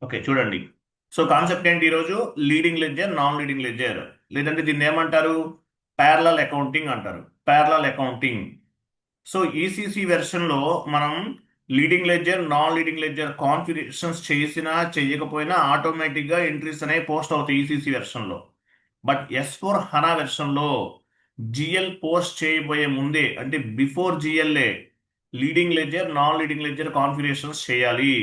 Okay చూడండి. So concept ఏంటి ఈరోజు? Leading ledger, non leading ledger, లేదంటే దీన్ని ఏమంటారు? ప్యారలల్ అకౌంటింగ్ అంటారు. Parallel accounting. సో ఈసీసీ వెర్షన్లో మనం leading ledger, non leading ledger configurations చేసినా చెయ్యకపోయినా ఆటోమేటిక్గా ఎంట్రీస్ అనేవి పోస్ట్ అవుతాయి ఈసీసీ వెర్షన్లో. బట్ S4 హనా వెర్షన్లో జిఎల్ పోస్ట్ చేయబోయే ముందే, అంటే before GLA leading ledger, non leading ledger configurations చేయాలి.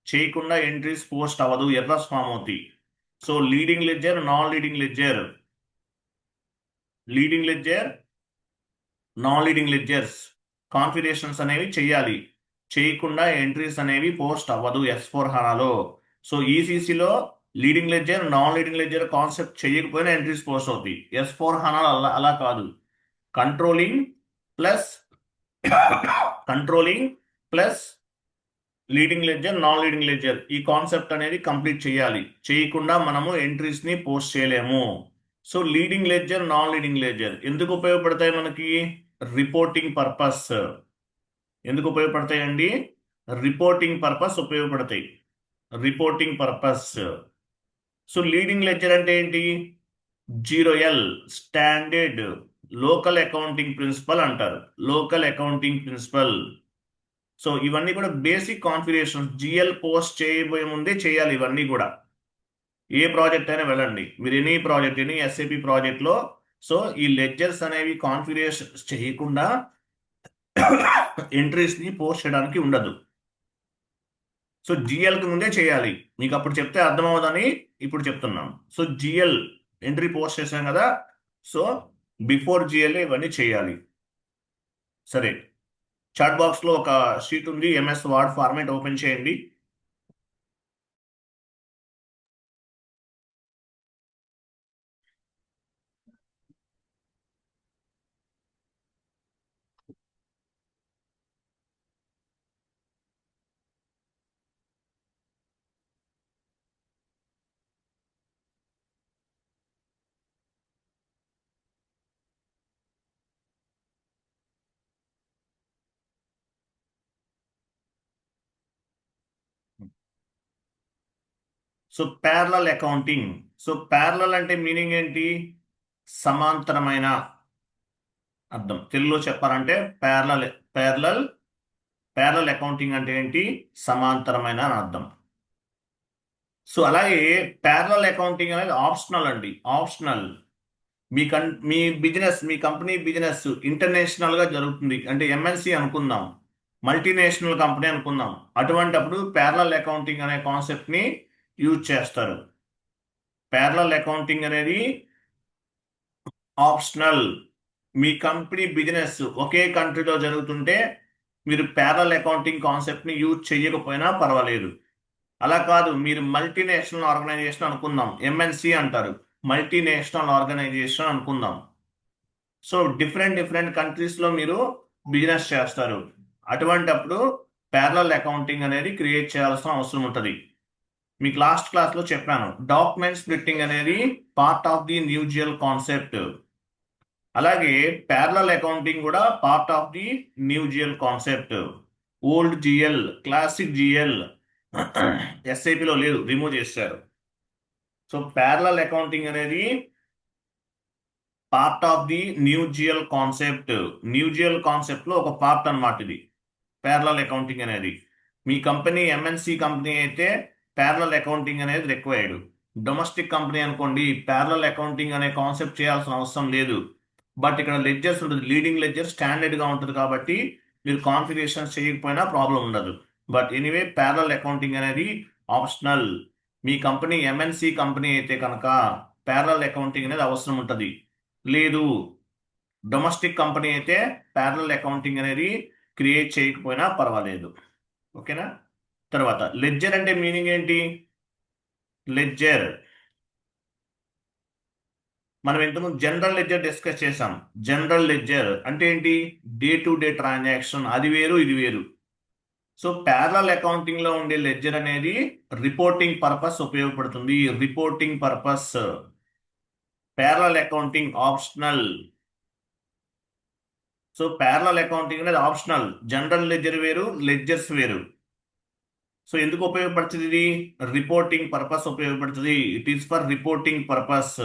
చేయకుండా ఎంట్రీస్ పోస్ట్ అవ్వదు, ఎర్రర్స్ ఫామ్ అవుతాయి. So leading ledger, non leading ledger, leading ledger, non leading ledgers configurations అనేవి చేయాలి. చేయకుండా ఎంట్రీస్ అనేవి పోస్ట్ అవ్వదు S4 హనాలో. సో ఈసీసీలో leading ledger, non leading ledger concept చేయకపోయినా ఎంట్రీస్ పోస్ట్ అవుతాయి. S4 హనాలో అలా అలా కాదు. Controlling plus controlling plus leading ledger, non leading ledger ఈ కాన్సెప్ట్ అనేది కంప్లీట్ చేయాలి. చేయకుండా మనము ఎంట్రీస్ ని పోస్ట్ చేయలేము. So leading ledger, non leading ledger ఎందుకు ఉపయోగపడతాయి మనకి? Reporting purpose. ఎందుకు ఉపయోగపడతాయండి? రిపోర్టింగ్ పర్పస్ ఉపయోగపడతాయి. Reporting purpose. So leading ledger అంటే ఏంటి? 0L standard local accounting principle అంటారు. Local accounting principle. సో ఇవన్నీ కూడా బేసిక్ కాన్ఫిగరేషన్స్. జిఎల్ పోస్ట్ చేయబోయే ముందే చేయాలి ఇవన్నీ కూడా. ఏ ప్రాజెక్ట్ అయినా వెళ్ళండి మీరు, ఎనీ ప్రాజెక్ట్, ఎనీ ఎస్ఏపి ప్రాజెక్ట్లో. సో ఈ లెడ్జర్స్ అనేవి కాన్ఫిగరేషన్స్ చేయకుండా ఎంట్రీస్ ని పోస్ట్ చేయడానికి ఉండదు. సో జిఎల్కి ముందే చేయాలి. మీకు అప్పుడు చెప్తే అర్థమవుదని ఇప్పుడు చెప్తున్నాం. సో జిఎల్ ఎంట్రీ పోస్ట్ చేశాం కదా, సో బిఫోర్ జిఎల్ ఇవన్నీ చేయాలి. సరే, చాట్ బాక్స్లో ఒక షీట్ ఉంది, ఎంఎస్ వర్డ్ ఫార్మాట్ ఓపెన్ చేయండి. So parallel accounting. So parallel అంటే మీనింగ్ ఏంటి? సమాంతరమైన అర్థం. తెలుగులో చెప్పాలంటే ప్యారలల్. ప్యారలల్ ప్యారలల్ అకౌంటింగ్ అంటే ఏంటి? సమాంతరమైన అని అర్థం. సో అలాగే ప్యారలల్ అకౌంటింగ్ అనేది ఆప్షనల్ అండి, ఆప్షనల్. మీ బిజినెస్, మీ కంపెనీ బిజినెస్ ఇంటర్నేషనల్ గా జరుగుతుంది అంటే ఎంఎన్సి అనుకుందాం, మల్టీనేషనల్ కంపెనీ అనుకుందాం. అటువంటప్పుడు ప్యారలల్ అకౌంటింగ్ అనే కాన్సెప్ట్ ని యూజ్ చేస్తారు. ప్యారలల్ అకౌంటింగ్ అనేది ఆప్షనల్. మీ కంపెనీ బిజినెస్ ఒకే కంట్రీలో జరుగుతుంటే మీరు ప్యారలల్ అకౌంటింగ్ కాన్సెప్ట్ని యూజ్ చేయకపోయినా పర్వాలేదు. అలా కాదు, మీరు మల్టీనేషనల్ ఆర్గనైజేషన్ అనుకుందాం, ఎంఎన్సి అంటారు, మల్టీనేషనల్ ఆర్గనైజేషన్ అనుకుందాం. సో డిఫరెంట్ డిఫరెంట్ కంట్రీస్లో మీరు బిజినెస్ చేస్తారు. అటువంటప్పుడు ప్యారలల్ అకౌంటింగ్ అనేది క్రియేట్ చేయాల్సిన అవసరం ఉంటుంది. మీకు లాస్ట్ క్లాస్లో చెప్పాను, డాక్యుమెంట్ స్ప్లిట్టింగ్ అనేది part of the new GL concept. అలాగే ప్యారలల్ అకౌంటింగ్ కూడా part of the new GL concept. Old GL, classic GL ఎస్ఐపిలో లేదు, రిమూవ్ చేశారు. సో ప్యారలల్ అకౌంటింగ్ అనేది part of the new GL concept. New GL concept లో ఒక part అన్నమాట ఇది ప్యారలల్ అకౌంటింగ్ అనేది. మీ కంపెనీ ఎంఎన్సి కంపెనీ అయితే ప్యారలల్ అకౌంటింగ్ అనేది రిక్వైర్డ్. డొమెస్టిక్ కంపెనీ అనుకోండి, ప్యారలల్ అకౌంటింగ్ అనే కాన్సెప్ట్ చేయాల్సిన అవసరం లేదు. బట్ ఇక్కడ లెడ్జర్స్ ఉంటుంది, లీడింగ్ లెడ్జర్ స్టాండర్డ్ గా ఉంటుంది కాబట్టి మీరు కాన్ఫిగరేషన్ చేయకపోయినా ప్రాబ్లం ఉండదు. బట్ ఎనీవే ప్యారలల్ అకౌంటింగ్ అనేది ఆప్షనల్. మీ కంపెనీ ఎంఎన్సి కంపెనీ అయితే కనుక ప్యారలల్ అకౌంటింగ్ అనేది అవసరం ఉంటుంది. లేదు, డొమెస్టిక్ కంపెనీ అయితే ప్యారలల్ అకౌంటింగ్ అనేది క్రియేట్ చేయకపోయినా పర్వాలేదు. ఓకేనా? తర్వాత లెడ్జర్ అంటే మీనింగ్ ఏంటి? లెడ్జర్, మనం ఇంతకుముందు జనరల్ లెడ్జర్ డిస్కస్ చేసాం. జనరల్ లెడ్జర్ అంటే ఏంటి? డే టు డే ట్రాన్సాక్షన్, అది వేరు ఇది వేరు. సో ప్యారలల్ అకౌంటింగ్ లో ఉండే లెడ్జర్ అనేది రిపోర్టింగ్ పర్పస్ ఉపయోగపడుతుంది. Reporting purpose. Parallel accounting optional. So parallel accounting అనేది ఆప్షనల్. జనరల్ లెడ్జర్ వేరు, లెడ్జర్స్ వేరు. సో ఎందుకు ఉపయోగపడుతుంది ఇది? రిపోర్టింగ్ పర్పస్ ఉపయోగపడుతుంది. It is for reporting purpose.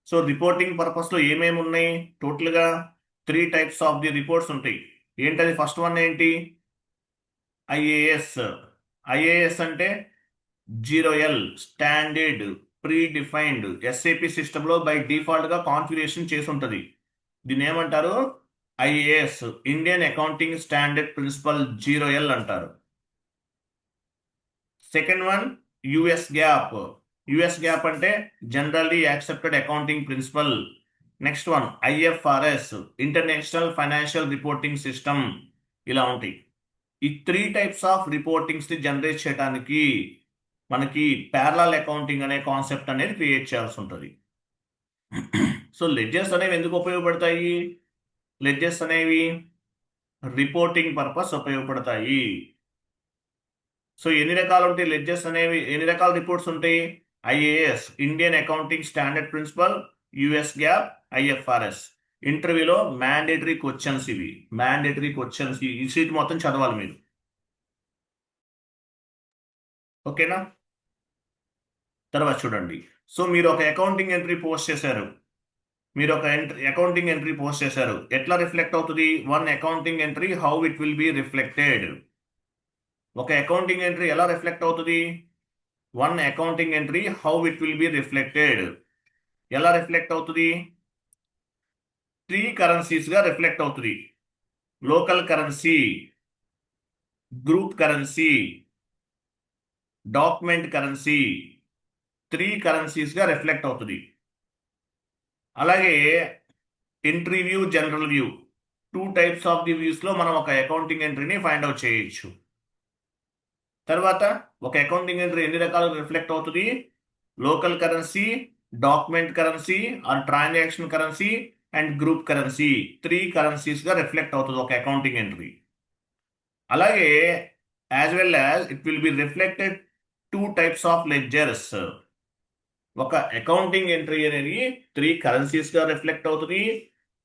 So reporting purpose లో ఏమేమి ఉన్నాయి? టోటల్ గా 3 టైప్స్ ఆఫ్ ది రిపోర్ట్స్ ఉంటాయి. ఏంటది? ఫస్ట్ వన్ ఏంటి? ఐఏఎస్. ఐఏఎస్ అంటే 0L standard pre defined SAP system లో బై డిఫాల్ట్ గా కాన్ఫిగరేషన్ చేసి ఉంటుంది. దీన్ని ఏమంటారు? IAS, Indian accounting standard principle 0L అంటారు. Second one US GAAP. US GAAP అంటే generally accepted accounting principle. Next one IFRS, international financial reporting system. ఇలా ఉంటాయి. ఈ 3 టైప్స్ ఆఫ్ రిపోర్టింగ్స్ ని జనరేట్ చేయడానికి మనకి ప్యారలల్ అకౌంటింగ్ అనే కాన్సెప్ట్ అనేది క్రియేట్ చేయాల్సి ఉంటుంది. సో లెడ్జర్స్ అనేవి ఎందుకు ఉపయోగపడతాయి? లెడ్జర్స్ అనేవి రిపోర్టింగ్ పర్పస్ ఉపయోగపడతాయి. సో ఎన్ని రకాలు ఉంటాయి లెడ్జర్స్ అనేవి? ఎన్ని రకాల రిపోర్ట్స్ ఉంటాయి? IAS, Indian accounting standard principle, US GAAP, IFRS. ఇంటర్వ్యూలో మ్యాండేటరీ క్వశ్చన్స్ ఇవి. మ్యాండేటరీ క్వశ్చన్స్ ఈ సీట్ మొత్తం చదవాలి మీరు. ఓకేనా? తర్వాత చూడండి. సో మీరు ఒక అకౌంటింగ్ ఎంట్రీ పోస్ట్ చేశారు. ఎట్లా రిఫ్లెక్ట్ అవుతుంది? One accounting entry, how it will be reflected. ఒక అకౌంటింగ్ ఎంట్రీ ఎలా రిఫ్లెక్ట్ అవుతుంది? One accounting entry, how it will be reflected. ఎలా రిఫ్లెక్ట్ అవుతుంది? 3 కరెన్సీస్ గా రిఫ్లెక్ట్ అవుతుంది. Local currency, group currency, document currency. 3 currencies గా రిఫ్లెక్ట్ అవుతుంది. అలాగే entry view, general view, 2 types of the views లో మనం ఒక అకౌంటింగ్ ఎంట్రీని ఫైండ్ అవుట్ చేయొచ్చు. తర్వాత ఒక అకౌంటింగ్ ఎంట్రీ ఎన్ని రకాలుగా రిఫ్లెక్ట్ అవుతుంది? Local currency, document currency or transaction currency and group currency. 3 currencies గా రిఫ్లెక్ట్ అవుతుంది ఒక అకౌంటింగ్ ఎంట్రీ. అలాగే as well as it will be reflected 2 types of ledgers. ఒక అకౌంటింగ్ ఎంట్రీ అనేది 3 కరెన్సీస్ గా రిఫ్లెక్ట్ అవుతుంది.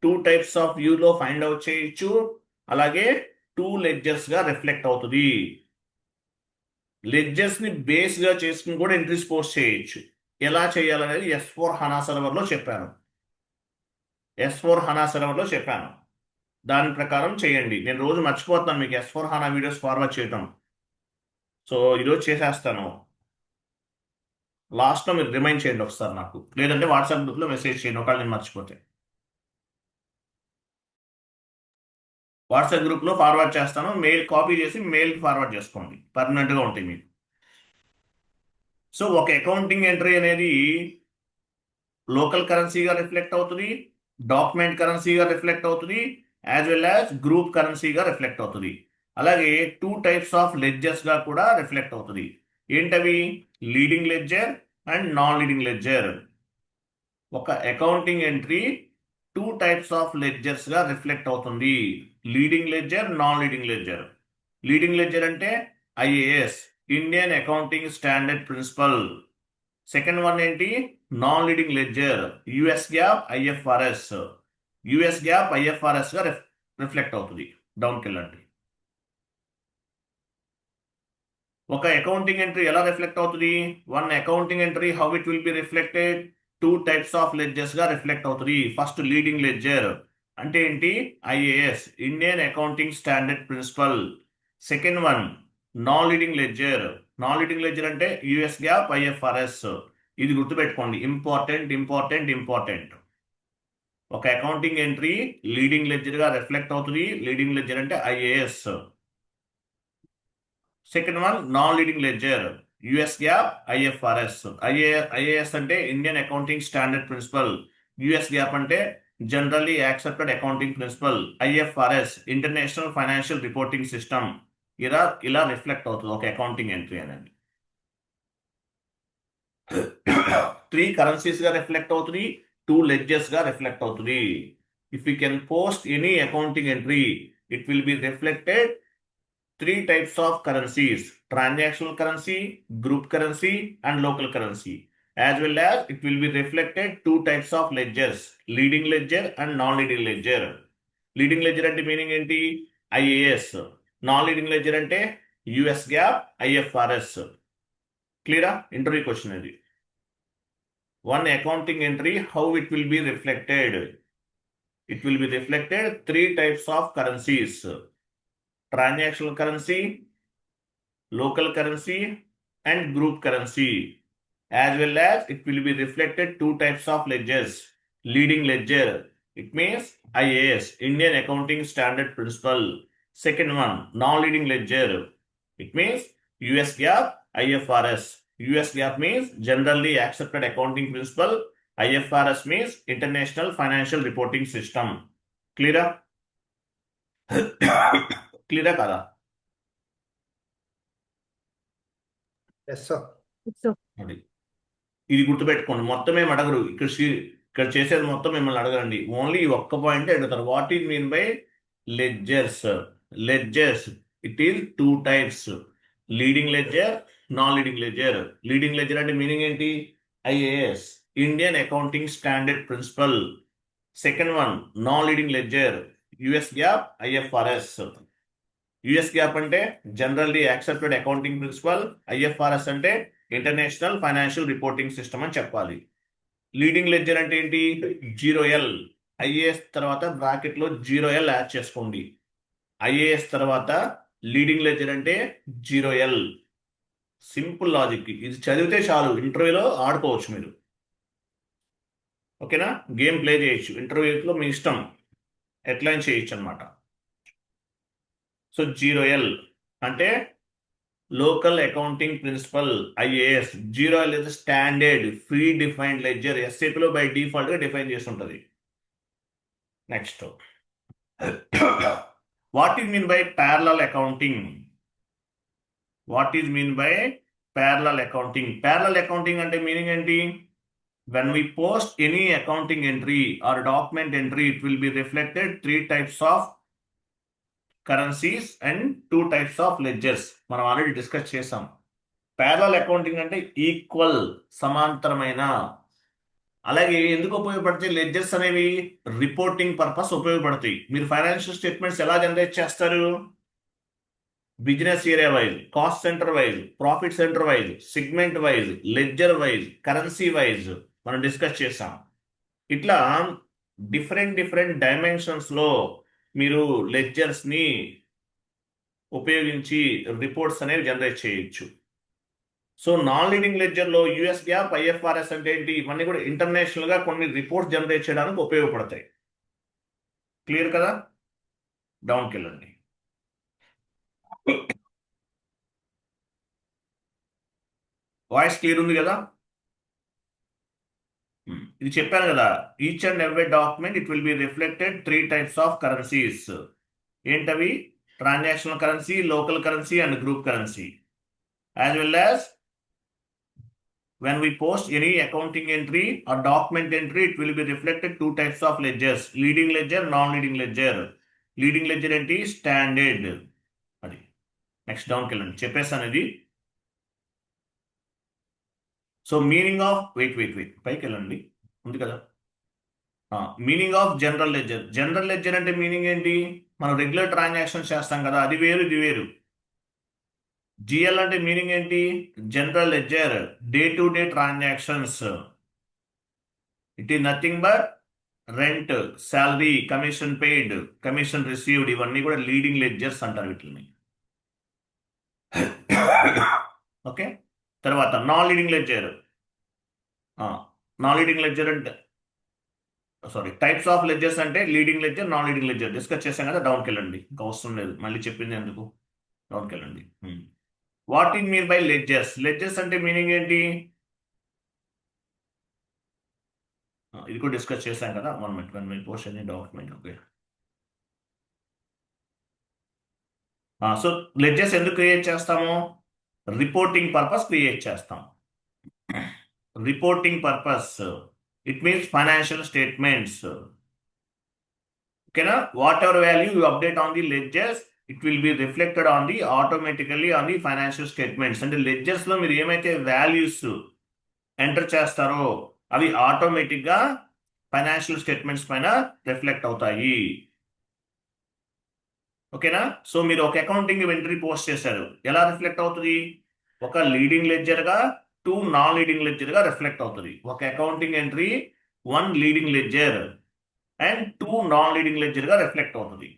2 టైప్స్ ఆఫ్ వ్యూ లో find out చేయొచ్చు. అలాగే 2 లెడ్జర్స్ గా రిఫ్లెక్ట్ అవుతుంది. లెడ్జర్స్ ని బేస్ గా చేసుకుని కూడా ఎంట్రీస్ పోస్ట్ చేయొచ్చు. ఎలా చేయాలనేది S4 హనా సర్వర్ లో చెప్పాను. దాని ప్రకారం చేయండి. నేను రోజు మర్చిపోతాను మీకు S4 హనా వీడియోస్ ఫార్వర్డ్ చేయటం. సో ఈరోజు చేసేస్తాను. లాస్ట్లో మీరు రిమైండ్ చేయండి ఒకసారి నాకు, లేదంటే వాట్సాప్ గ్రూప్లో మెసేజ్ చేయండి ఒకవేళ నేను మర్చిపోతే. వాట్సాప్ గ్రూప్లో ఫార్వర్డ్ చేస్తాను. మెయిల్ కాపీ చేసి మెయిల్కి ఫార్వర్డ్ చేసుకోండి. పర్మనెంట్గా ఉంటాయి మీకు. సో ఒక అకౌంటింగ్ ఎంట్రీ అనేది లోకల్ కరెన్సీగా రిఫ్లెక్ట్ అవుతుంది, డాక్యుమెంట్ కరెన్సీగా రిఫ్లెక్ట్ అవుతుంది, యాజ్ వెల్ యాజ్ గ్రూప్ కరెన్సీగా రిఫ్లెక్ట్ అవుతుంది. అలాగే 2 టైప్స్ ఆఫ్ లెడ్జర్స్ గా కూడా రిఫ్లెక్ట్ అవుతుంది. ఏంటవి? Leading ledger and non leading ledger. ఒక accounting entry 2 types of ledgers గా రిఫ్లెక్ట్ అవుతుంది. Leading ledger, non leading ledger. Leading ledger అంటే IAS, Indian accounting standard principle. Second one ఏంటి? Non leading ledger, US GAAP, IFRS. US GAAP, IFRS గా reflect అవుతుంది. డౌన్కి వెళ్ళండి. ఒక అకౌంటింగ్ ఎంట్రీ ఎలా రిఫ్లెక్ట్ అవుతుంది? One accounting entry, how it will be reflected? 2 types of ledgers గా reflect అవుతుంది. ఫస్ట్ లీడింగ్ లెడ్జర్ అంటే ఏంటి? IAS, Indian accounting standard principle. Second one non leading ledger. Non leading ledger అంటే US GAAP, IFRS. ఇది గుర్తుపెట్టుకోండి, important. ఒక accounting entry leading ledger గా reflect అవుతుంది. లీడింగ్ లెడ్జర్ అంటే IAS. Second one non leading ledger, US GAAP, IFRS. IAS అంటే Indian accounting standard principle. US GAAP అంటే generally accepted accounting principle. IFRS international financial reporting system. ఇలా reflect అవుతుంది ఒక accounting entry అనేది. 3 currencies గా reflect అవుతుంది, 2 ledgers గా reflect అవుతుంది. If you can post any accounting entry, it will be reflected 3 types of currencies: transactional currency, group currency, and local currency. As well as it will be reflected 2 types of ledgers: leading ledger and non-leading ledger. Leading ledger అంటే meaning ఏంటి? IAS. Non leading ledger అంటే US GAAP, IFRS. Clear? Interview question ఇది. One accounting entry, how it will be reflected? It will be reflected 3 types of currencies: transactional currency, local currency, and group currency. As well as it will be reflected 2 types of ledgers: leading ledger, it means IAS, Indian Accounting Standard Principle. Second one, non-leading ledger, it means US GAAP, IFRS. US GAAP means generally accepted accounting principle. IFRS means International Financial Reporting System. Clear? Clear కదా? Yes, sir. అది ఇది గుర్తుపెట్టుకోండి. మొత్తం ఏం అడగరు ఇక్కడ చేసేది మొత్తం మిమ్మల్ని అడగరండి. ఓన్లీ ఈ ఒక్క పాయింట్ అడుగుతారు. What is mean by ledgers? Ledgers, it is 2 types: leading ledger, non leading ledger. Leading ledger అంటే మీనింగ్ ఏంటి? IAS, Indian accounting standard principle. Second one, non leading ledger, US GAAP, IFRS. US GAAP అంటే generally accepted accounting principle. IFRS అంటే international financial reporting system అని చెప్పాలి. Leading ledger అంటే ఏంటి? 0L. IAS తర్వాత bracket లో 0L యాడ్ చేసుకోండి. IAS తర్వాత లీడింగ్ లెడ్జర్ అంటే 0L. Simple logic. ఇది చదివితే చాలు, ఇంటర్వ్యూలో ఆడుకోవచ్చు మీరు. ఓకేనా? గేమ్ ప్లే చేయొచ్చు ఇంటర్వ్యూలో, మీ ఇష్టం, ఎట్లయినా చేయొచ్చు అనమాట. సో 0L అంటే local accounting principle, IAS. 0L is standard free defined ledger. SAPలో బై డిఫాల్ట్ గా డిఫైన్ చేసి ఉంటుంది. Next, what is mean by parallel accounting? What is mean by parallel accounting? Parallel accounting అంటే మీనింగ్ ఏంటి? When we post any accounting entry or document entry, it will be reflected 3 types of currencies and 2 types of ledgers. మనం already discuss చేసాం. Parallel accounting అంటే equal, సమాంతరమైన. అలాగే ఎందుకు ఉపయోగపడతాయి ledgers అనేవి? Reporting purpose ఉపయోగపడతాయి. మీరు ఫైనాన్షియల్ స్టేట్మెంట్స్ ఎలా జనరేట్ చేస్తారు? Business area wise, cost centre wise, profit centre wise, segment wise, ledger wise, currency wise మనం డిస్కస్ చేసాం. ఇట్లా డిఫరెంట్ డైమెన్షన్స్ లో మీరు లెడ్జర్స్ ని ఉపయోగించి రిపోర్ట్స్ అనేవి జనరేట్ చేయొచ్చు. సో నాన్ లీడింగ్ లెడ్జర్ లో US GAAP, IFRS అంటే ఏంటి? ఇవన్నీ కూడా ఇంటర్నేషనల్ గా కొన్ని రిపోర్ట్స్ జనరేట్ చేయడానికి ఉపయోగపడతాయి. క్లియర్ కదా? డౌన్కి వెళ్ళండి. వాయిస్ క్లియర్ ఉంది కదా? ఇది చెప్పాను కదా, each and every document it will be reflected 3 types of currencies. ఏంటవి? Transactional currency, local currency and group currency. As well as when we post any accounting entry or document entry, it will be reflected 2 types of ledgers: leading ledger, non-leading ledger. leading ledger ఏంటి? Standard. అది next డౌన్కి వెళ్ళండి, చెప్పేస్తాను ఇది. So meaning of weight పైకి వెళ్ళండి, ఉంది కదా. Meaning of general ledger. General ledger అంటే మీనింగ్ ఏంటి? మనం రెగ్యులర్ ట్రాన్సాక్షన్స్ చేస్తాం కదా, అది వేరు, ఇది వేరు. GL అంటే మీనింగ్ ఏంటి? General ledger, day to day transactions. It is nothing but rent, salary, commission paid, commission received, ఇవన్నీ కూడా లీడింగ్ లెడ్జర్స్ అంటారు వీటిని. ఓకే. తర్వాత non leading ledger. Non leading ledger అంటే టైప్స్ ఆఫ్ లెడ్జర్స్ అంటే leading ledger, non leading ledger discuss చేశాం కదా. డౌన్కి వెళ్ళండి, ఇంకా అవసరం లేదు, మళ్ళీ చెప్పింది ఎందుకు. డౌన్కి వెళ్ళండి. What is mean by ledgers? Ledgers అంటే మీనింగ్ ఏంటి? ఇది కూడా డిస్కస్ చేశాం కదా. 1 minute పోస్ట్ అనే డాక్యుమెంట్. ఓకే. సో లెడ్జర్స్ ఎందుకు క్రియేట్ చేస్తాము? రిపోర్టింగ్ పర్పస్ క్రియేట్ చేస్తాం. Reporting purpose, it means financial statements. ఓకేనా? Whatever value you update on the ledgers, it will be reflected on the automatically on the financial statements. అంటే ledgers లో మీరు ఏమైతే values enter చేస్తారో అవి automatic గా financial statements పైన reflect అవుతాయి. ఓకేనా? సో మీరు ఒక అకౌంటింగ్ ఎంట్రీ పోస్ట్ చేశారు, ఎలా రిఫ్లెక్ట్ అవుతుంది? ఒక లీడింగ్ లెడ్జర్ గా, 2 నాన్ లీడింగ్ లెడ్జర్ గా రిఫ్లెక్ట్ అవుతుంది. ఒక accounting entry 1 leading ledger and 2 non leading ledger గా రిఫ్లెక్ట్ అవుతుంది.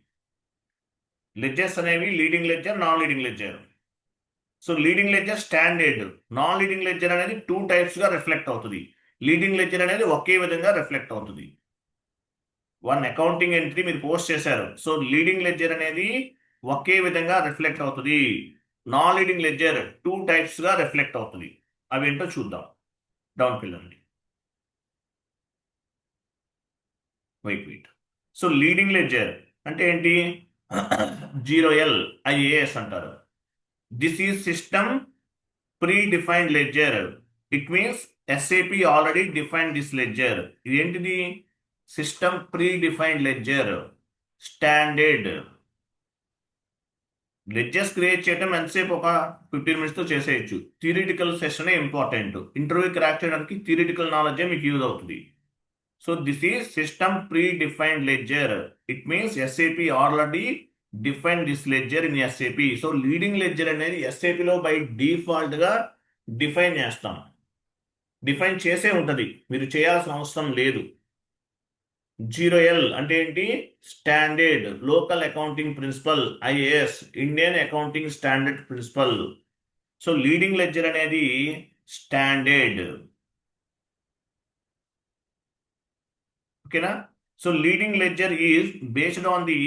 లెడ్జర్స్ అనేవి leading ledger, non leading ledger. So leading ledger standard, non leading ledger అనేది 2 టైప్స్ గా రిఫ్లెక్ట్ అవుతుంది. లీడింగ్ లెడ్జర్ అనేది ఒకే విధంగా రిఫ్లెక్ట్ అవుతుంది. 1 అకౌంటింగ్ ఎంట్రీ మీరు పోస్ట్ చేశారు, సో లీడింగ్ లెడ్జర్ అనేది ఒకే విధంగా రిఫ్లెక్ట్ అవుతుంది. నాన్ లీడింగ్ లెడ్జర్ 2 టైప్స్ గా రిఫ్లెక్ట్ అవుతుంది. అవి ఏంటో చూద్దాం. డౌన్కి వెళ్ళండి. వెయిట్. సో లీడింగ్ లెడ్జర్ అంటే ఏంటి? 0L IAS అంటారు. This is system predefined ledger. It means SAP already defined this ledger. ఇది ఏంటిది? System predefined ledger, standard. Ledgers create చేయడం ఎంతసేపు? ఒక 15 minutes తో చేసేయచ్చు. థియరిటికల్ సెషనే ఇంపార్టెంట్. ఇంటర్వ్యూ క్రాక్ చేయడానికి థియరిటికల్ నాలెడ్జే మీకు యూజ్ అవుతుంది. So this is system predefined ledger. It means SAP already define this ledger in SAP. So leading ledger అనేది SAP లో బై డిఫాల్ట్ గా డిఫైన్ చేస్తాం. డిఫైన్ చేసే ఉంటుంది, మీరు చేయాల్సిన అవసరం లేదు. 0L అంటే ఏంటి? Standard local accounting principle, IAS Indian accounting standard principle. So leading ledger అనేది స్టాండర్డ్. ఓకేనా? So leading ledger is based on the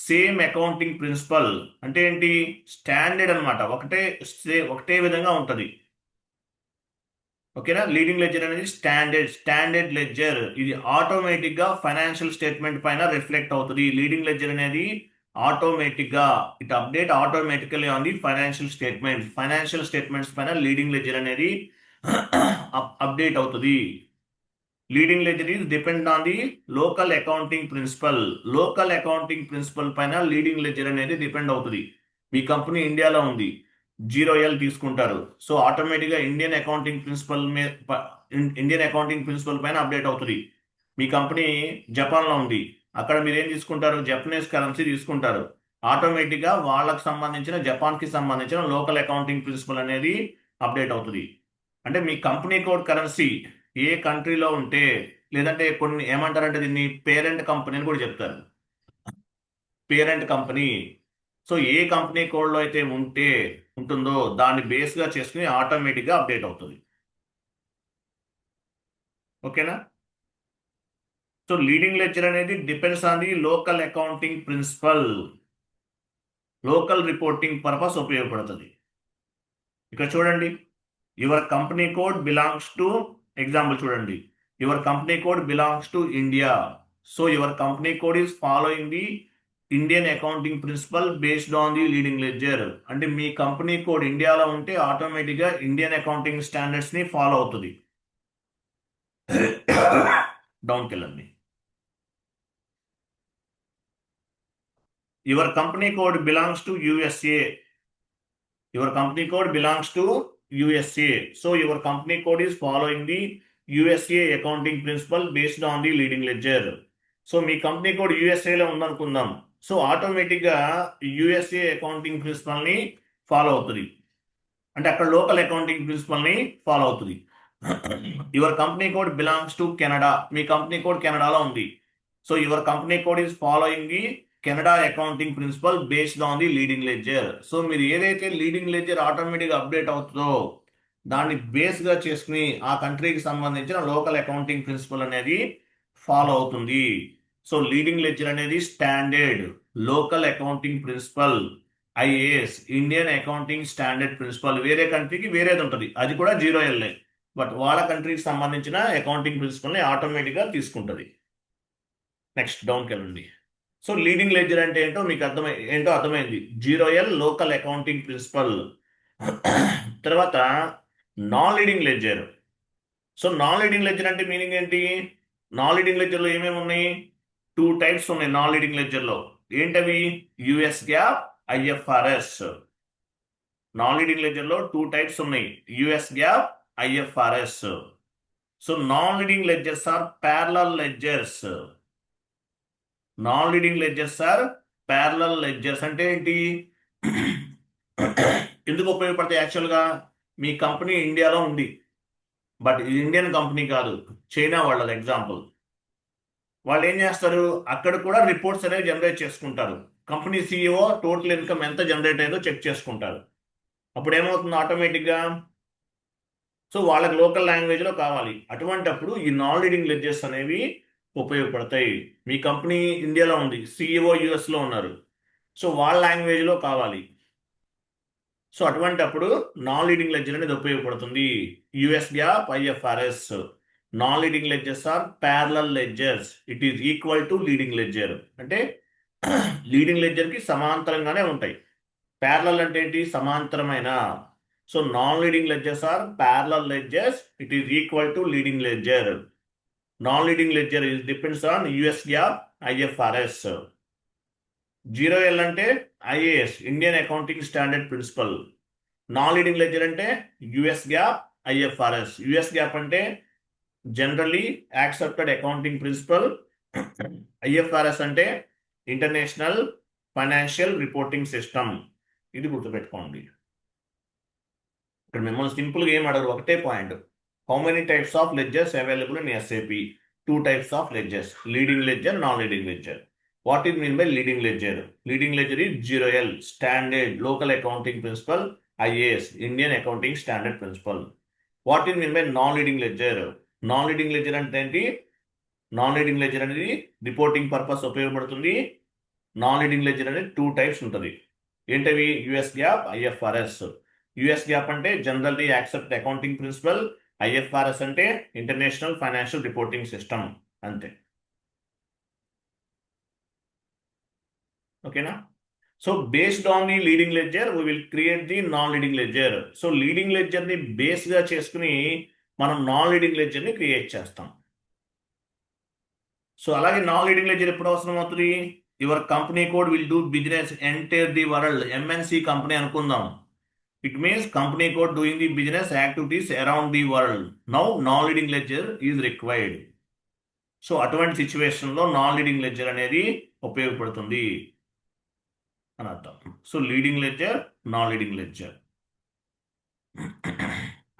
same accounting principle. అంటే ఏంటి? స్టాండర్డ్ అనమాట, ఒకటే విధంగా ఉంటుంది. ఓకేనా? లీడింగ్ లెడ్జర్ అనేది స్టాండర్డ్ లెడ్జర్. ఇది ఆటోమేటిక్ గా ఫైనాన్షియల్ స్టేట్మెంట్ పైన రిఫ్లెక్ట్ అవుతుంది. లీడింగ్ లెడ్జర్ అనేది ఆటోమేటిక్ గా it update automatically on the financial statements పైన లీడింగ్ లెడ్జర్ అనేది అప్డేట్ అవుతుంది. Leading ledger is depend on the local accounting principle పైన లీడింగ్ లెడ్జర్ అనేది డిపెండ్ అవుతుంది. మీ కంపెనీ ఇండియాలో ఉంది, 0L తీసుకుంటారు. సో ఆటోమేటిక్గా ఇండియన్ అకౌంటింగ్ ప్రిన్సిపల్ పైన అప్డేట్ అవుతుంది. మీ కంపెనీ జపాన్లో ఉంది, అక్కడ మీరు ఏం తీసుకుంటారు? జపనీస్ కరెన్సీ తీసుకుంటారు. ఆటోమేటిక్గా వాళ్ళకి సంబంధించిన జపాన్కి సంబంధించిన లోకల్ అకౌంటింగ్ ప్రిన్సిపల్ అనేది అప్డేట్ అవుతుంది. అంటే మీ కంపెనీ కోడ్ కరెన్సీ ఏ కంట్రీలో ఉంటే, లేదంటే కొన్ని ఏమంటారంటే దీన్ని పేరెంట్ కంపెనీ అని కూడా చెప్తారు. Parent company. సో ఏ కంపెనీ కోడ్లో అయితే ఉంటుందో దాన్ని బేస్గా చేసుకుని ఆటోమేటిక్గా అప్డేట్ అవుతుంది. ఓకేనా? సో లీడింగ్ లెడ్జర్ అనేది depends on the local accounting principle. Local reporting purpose ఉపయోగపడుతుంది. ఇక్కడ చూడండి, your company code belongs to, example చూడండి, your company code belongs to India. So your company code is following the Indian accounting principle based on the leading ledger. అంటే మీ company code ఇండియాలో ఉంటే ఆటోమేటిక్గా Indian accounting standards ని follow అవుతుంది. డౌన్కి వెళ్ళండి. Your company code belongs to USA. So your company code is following the USA accounting principle based on the leading ledger. So మీ కంపెనీ కోడ్ USAలో ఉందనుకుందాం. సో ఆటోమేటిక్గా USA అకౌంటింగ్ ప్రిన్సిపల్ని follow అవుతుంది. అంటే అక్కడ లోకల్ అకౌంటింగ్ ప్రిన్సిపల్ని ఫాలో అవుతుంది. Your company code belongs to Canada. మీ కంపెనీ కోడ్ కెనడాలో ఉంది. So your company code is following the Canada accounting principle based on the leading ledger. So మీరు ఏదైతే లీడింగ్ లెడ్జర్ ఆటోమేటిక్గా అప్డేట్ అవుతుందో దాన్ని బేస్గా చేసుకుని ఆ కంట్రీకి సంబంధించిన లోకల్ అకౌంటింగ్ ప్రిన్సిపల్ అనేది ఫాలో అవుతుంది. సో లీడింగ్ లెడ్జర్ అనేది standard local accounting principle, IAS Indian accounting standard principle. వేరే కంట్రీకి వేరేది ఉంటుంది, అది కూడా 0L. బట్ వాళ్ళ కంట్రీకి సంబంధించిన అకౌంటింగ్ ప్రిన్సిపల్ని ఆటోమేటిక్గా తీసుకుంటుంది. నెక్స్ట్ డౌన్కి వెళ్ళండి. సో లీడింగ్ లెడ్జర్ అంటే మీకు అర్థమైంది. 0L local accounting principle. తర్వాత non leading ledger. So non leading ledger అంటే మీనింగ్ ఏంటి? నాన్ లీడింగ్ లెడ్జర్లో ఏమేమి ఉన్నాయి? 2 టైప్స్ ఉన్నాయి నాన్ లీడింగ్ లెడ్జర్లో. ఏంటవి? US GAAP, IFRS. Non leading లెడ్జర్లో 2 టైప్స్ ఉన్నాయి, US GAAP, IFRS. So non leading ledgers are parallel ledgers. Parallel ledgers అంటే ఏంటి? ఎందుకు ఉపయోగపడతాయి యాక్చువల్గా? మీ కంపెనీ ఇండియాలో ఉంది, బట్ ఇది ఇండియన్ కంపెనీ కాదు, చైనా వాళ్ళది ఎగ్జాంపుల్. వాళ్ళు ఏం చేస్తారు, అక్కడ కూడా రిపోర్ట్స్ అనేవి జనరేట్ చేసుకుంటారు. కంపెనీ సీఈఓ టోటల్ ఇన్కమ్ ఎంత జనరేట్ అయిందో చెక్ చేసుకుంటారు. అప్పుడు ఏమవుతుంది ఆటోమేటిక్గా? సో వాళ్ళకి లోకల్ లాంగ్వేజ్లో కావాలి. అటువంటప్పుడు ఈ నాన్ రీడింగ్ లెడ్జర్స్ అనేవి ఉపయోగపడతాయి. మీ కంపెనీ ఇండియాలో ఉంది, సీఈఓ యుఎస్లో ఉన్నారు, సో వాళ్ళ లాంగ్వేజ్లో కావాలి. సో అటువంటప్పుడు నాన్ లీడింగ్ లెడ్జర్ అనేది ఉపయోగపడుతుంది. US GAAP, IFRS. Non leading ledgers are parallel ledgers. It is equal to leading ledger. అంటే లీడింగ్ లెడ్జర్కి సమాంతరంగానే ఉంటాయి. ప్యారలల్ అంటే ఏంటి? సమాంతరమైన. So non leading ledgers are parallel ledgers. It is equal to leading ledger. Non leading ledger is depends on US GAAP, IFRS. 0L అంటే IAS, Indian accounting standard principle. Non leading ledger అంటే US GAAP, IFRS. US GAAP అంటే generally accepted accounting principle. IFRS అంటే international financial reporting system. ఇది గుర్తుపెట్టుకోండి. ఇక్కడ మిమ్మల్ని సింపుల్గా ఏం అడగరు, ఒకటే point. How many types of ledgers available in SAP? 2 types of ledgers, leading ledger, non-leading ledger. What is mean by leading ledger? Leading ledger is 0L, standard local accounting principle, IAS, Indian accounting standard principle. What is mean by non-leading ledger? Non-leading ledger అంటే ఏంటి? Non-leading ledger అనేది reporting purpose ఉపయోగపడుతుంది. Non-leading ledger అనేది 2 types ఉంటుంది. ఏంటవి? US GAAP, IFRS. US GAAP అంటే generally accept accounting principle. IFRS అంటే international financial reporting system. అంతే. ఓకేనా? So based on the leading ledger we will create the non leading ledger. So leading ledger ని base గా చేసుకుని మనం non leading ledger ని create చేస్తాం. సో అలాగే నాన్ లీడింగ్ లెడ్జర్ ఎప్పుడు అవసరం అవుతుంది? Your company code will do business entire the world. MNC company అనుకుందాం. It means company code doing the business activities around the world. Now, non-leading ledger is required. So అటువంటి సిచ్యువేషన్లో non leading ledger అనేది ఉపయోగపడుతుంది అని అర్థం. So leading ledger, non leading ledger.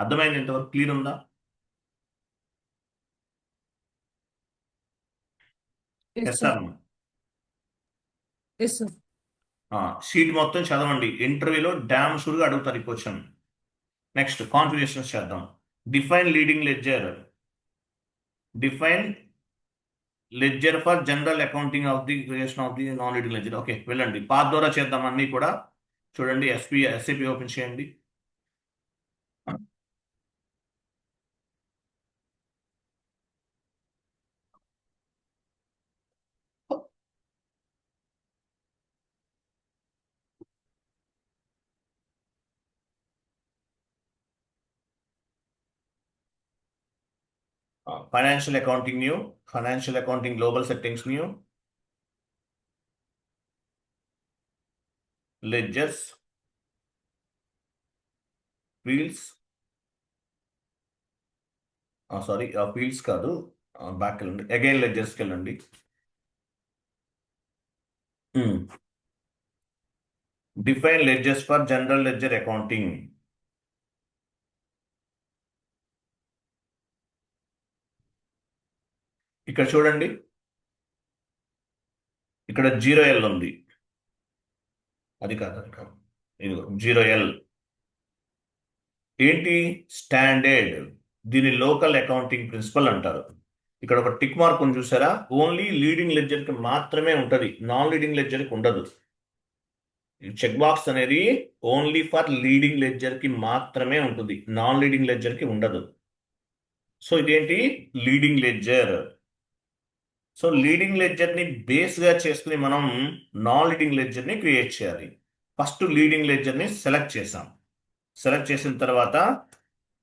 అర్థమైంది? ఎంతవరకు clear ఉందా? Yes, sir. Yes, sir. Sheet మొత్తం చదవండి. ఇంటర్వ్యూలో డ్యామ్ షూర్గా అడుగుతారు ఈ క్వశ్చన్. నెక్స్ట్ కాన్ఫిగరేషన్స్ చేద్దాం. Define leading ledger. Define ledger for general accounting of the creation of the non leading ledger. Okay, వెళ్ళండి. పాత్ ద్వారా చేద్దాం అన్నీ కూడా. చూడండి, ఎస్ఏపి ఓపెన్ చేయండి. Financial accounting new, financial accounting global settings new, ledgers, fields. Sorry, fields కాదు, back వెళ్ళండి. Again లెడ్జర్స్కి వెళ్ళండి. Define ledgers for general ledger accounting. ఇక్కడ చూడండి, ఇక్కడ 0L ఉంది. అది కాదు, అది కాదు, ఇది 0L ఏంటి? స్టాండర్డ్. దీని లోకల్ అకౌంటింగ్ ప్రిన్సిపల్ అంటారు. ఇక్కడ ఒక టిక్ మార్క్ ఉంది చూసారా? ఓన్లీ లీడింగ్ లెడ్జర్కి మాత్రమే ఉంటుంది, నాన్ లీడింగ్ లెడ్జర్కి ఉండదు. చెక్ బాక్స్ అనేది ఓన్లీ ఫర్ లీడింగ్ లెడ్జర్కి మాత్రమే ఉంటుంది, నాన్ లీడింగ్ లెడ్జర్కి ఉండదు. సో ఇదేంటి? Leading ledger. సో లీడింగ్ లెడ్జర్ని బేస్గా చేసుకుని మనం నాన్ లీడింగ్ లెడ్జర్ని క్రియేట్ చేయాలి. ఫస్ట్ లీడింగ్ లెడ్జర్ని సెలెక్ట్ చేసాం. సెలెక్ట్ చేసిన తర్వాత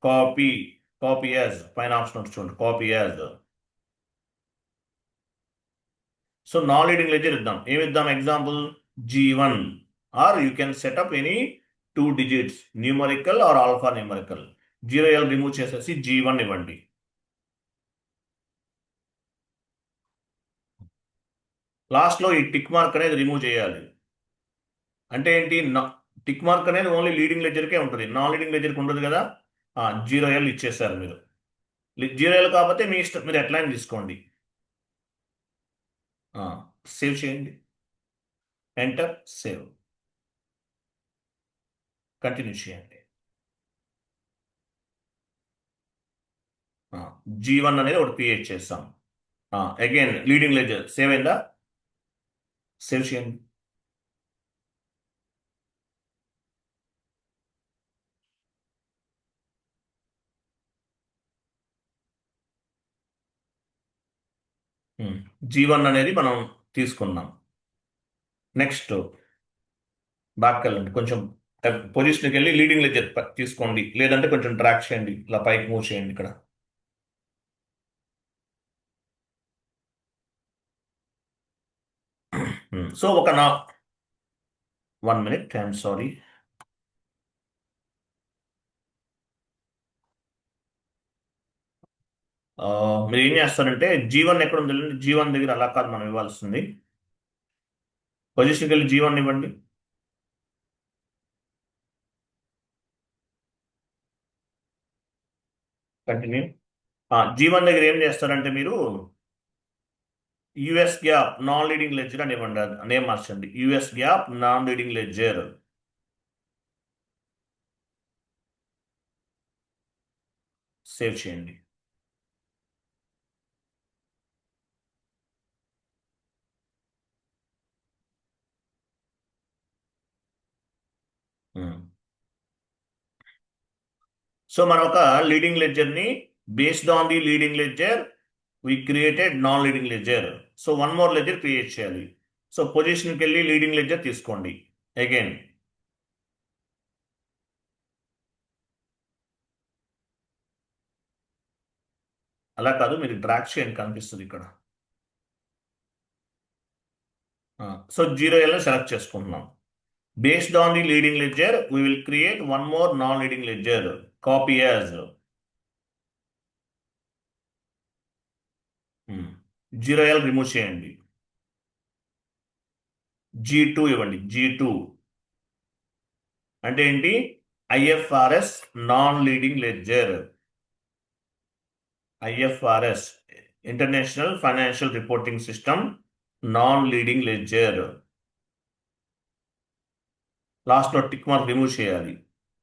కాపీ యాజ్, పైన ఆప్షన్ చూడండి, copy as. So non leading ledger ఇద్దాం. ఏమి ఇద్దాం? Example G1, or you can set up any 2 digits, numerical or alpha numerical. 0L remove చేసేసి G1 ఇవ్వండి. లాస్ట్లో ఈ టిక్ మార్క్ అనేది రిమూవ్ చేయాలి. అంటే ఏంటి, టిక్ మార్క్ అనేది ఓన్లీ లీడింగ్ లెజర్కే ఉంటుంది, నాన్ లీడింగ్ లెజర్కి ఉండదు కదా. 0L ఇచ్చేసారు మీరు. 0L కాకపోతే మీ ఇష్టం, మీరు ఎట్లా అయినా తీసుకోండి. సేవ్ చేయండి, ఎంటర్, సేవ్, కంటిన్యూ చేయండి. G1 అనేది ఒకటి క్రియేట్ చేస్తాం. అగైన్ లీడింగ్ లెజర్ సేవ్ అయిందా, సేవ్ చేయండి. G1 అనేది మనం తీసుకున్నాం. నెక్స్ట్ బ్యాక్ వెళ్ళండి, కొంచెం పొజిషన్కి వెళ్ళి లీడింగ్ లెజర్ తీసుకోండి, లేదంటే కొంచెం డ్రాగ్ చేయండి, ఇలా పైకి మూవ్ చేయండి ఇక్కడ. సో ఒక 1 minute, ఐఎమ్ సారీ. మీరు ఏం చేస్తారంటే G1 ఎక్కడ ఉంది, G1 దగ్గర అలా కాదు మనం ఇవ్వాల్సింది. పొజిషన్కి వెళ్ళి G1 ఇవ్వండి. కంటిన్యూ. G1 దగ్గర ఏం చేస్తారంటే మీరు US GAAP non leading ledger అని ఇవ్వండి, నేమ్ మార్చండి, US GAAP non leading ledger. Save చేయండి. సో మనం ఒక లీడింగ్ లెడ్జర్ ని based on the leading ledger we created non leading ledger. So one more ledger create చేయాలి. సో పొజిషన్కి వెళ్ళి లీడింగ్ లెడ్జర్ తీసుకోండి అగైన్. అలా కాదు, మీరు డ్రాగ్ చేయండి, కనిపిస్తుంది ఇక్కడ. సో 0L సెలెక్ట్ చేసుకుంటున్నాం. Based on the leading ledger we will create one more non leading ledger, copy as. 0L remove చేయండి, G2 ఇవ్వండి. G2 అంటే ఏంటి, IFRS non leading ledger. IFRS international financial reporting system non leading ledger. లాస్ట్లో tick mark remove చేయాలి.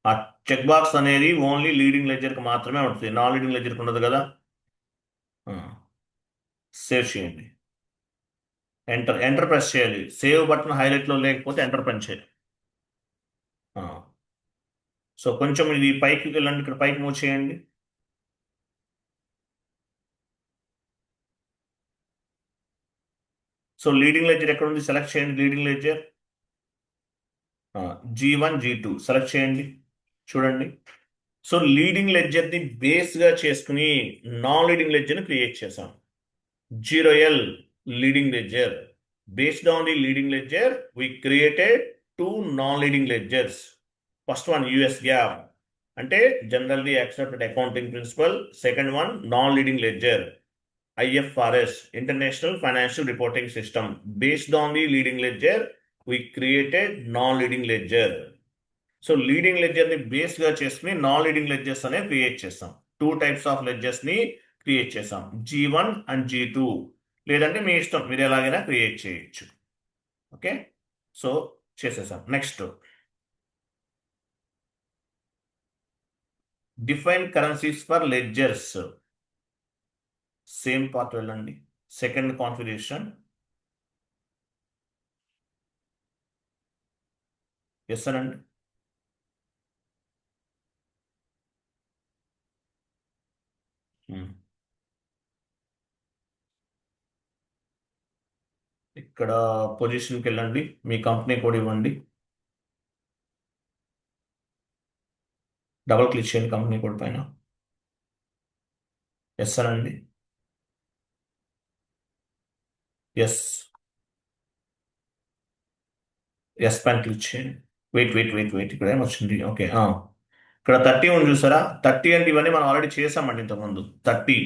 ఆ check box అనేది only leading లెడ్జర్కి మాత్రమే ఉంటుంది, నాన్ లీడింగ్ లెడ్జర్కి ఉండదు కదా. సేవ్ చేయండి, ఎంటర్, ఎంటర్ ప్రెస్ చేయాలి. సేవ్ బటన్ హైలైట్లో లేకపోతే ఎంటర్ ప్రెస్ చేయాలి. సో కొంచెం ఇది పైకి వెళ్ళండి, ఇక్కడ పైకి మూవ్ చేయండి. సో లీడింగ్ లెడ్జర్ ఎక్కడ ఉంది, సెలెక్ట్ చేయండి leading ledger. G1 G2 select చేయండి, చూడండి. సో లీడింగ్ లెడ్జర్ని బేస్గా చేసుకుని నాన్ లీడింగ్ లెడ్జర్ని క్రియేట్ చేసాం. 0L leading ledger. Based on the leading ledger we created two non-leading ledgers. First one US GAAP అంటే generally accepted accounting principle. Second one non leading ledger, IFRS international financial reporting system. Based on the leading ledger we created non leading ledger. So leading ledger ని base గా చేసుకుని non leading ledgers అనేవి create చేస్తాం. 2 types of ledgers ని create చేస్తాం, G1 and G2. లేదంటే మీ ఇష్టం, మీరు ఎలాగైనా క్రియేట్ చేయొచ్చు. ఓకే, సో చేసేసాం. Next define currencies for ledgers. Same part వెళ్ళండి, సెకండ్ కాన్ఫిగరేషన్. ఎస్ అనండి. ఇక్కడ పొజిషన్కి వెళ్ళండి, మీ కంపెనీ కోడ్ ఇవ్వండి, డబుల్ క్లిక్ చేయండి కంపెనీ కోడ్ పైన. ఎస్ అనండి. ఎస్, ఎస్ పైన క్లిక్ చేయండి. వెయిట్ వెయిట్ వెయిట్ వెయిట్, ఇక్కడ ఏమొచ్చింది, ఓకే. ఇక్కడ 30 ఉంది చూసారా, 30 అంటే ఇవన్నీ మనం ఆల్రెడీ చేసామండి ఇంతకుముందు. 30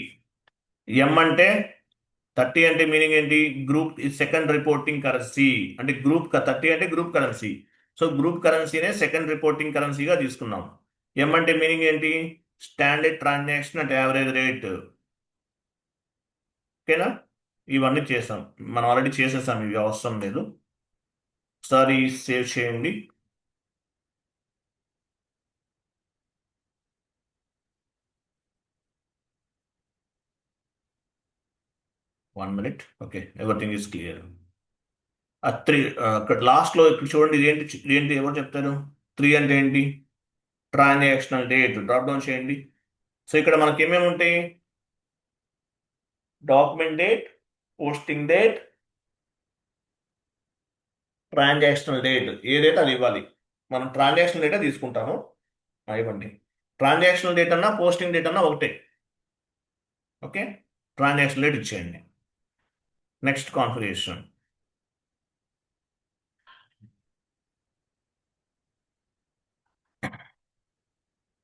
ఎం అంటే 30 అంటే మీనింగ్ ఏంటి? గ్రూప్ సెకండ్ రిపోర్టింగ్ కరెన్సీ అంటే గ్రూప్ 30 అంటే గ్రూప్ కరెన్సీ. సో గ్రూప్ కరెన్సీనే సెకండ్ రిపోర్టింగ్ కరెన్సీగా తీసుకున్నాం. ఎం అంటే మీనింగ్ ఏంటి? Standard transaction at average rate. ఓకేనా? ఇవన్నీ చేసాం. మనం ఆల్రెడీ చేసేసాం, ఇవి అవసరం లేదు. ఒకసారి సేవ్ చేయండి. One minute. Okay, everything is clear. ఆ త్రీ ఇక్కడ లాస్ట్లో ఇక్కడ చూడండి, ఇది ఏంటి ఏంటి ఎవరు చెప్తారు? 3 అంటే ఏంటి? Transactional date. డ్రాప్ డౌన్ చేయండి. సో ఇక్కడ మనకి ఏమేమి ఉంటాయి? Document date, posting date, transactional date. ఏదైతే అది ఇవ్వాలి. మనం ట్రాన్సాక్షనల్ డేటా తీసుకుంటాము. ఇవ్వండి. ట్రాన్సాక్షనల్ డేట్ అన్నా పోస్టింగ్ డేట్ అన్నా ఒకటే. ఓకే, ట్రాన్సాక్షనల్ డేట్ ఇచ్చేయండి. Next configuration.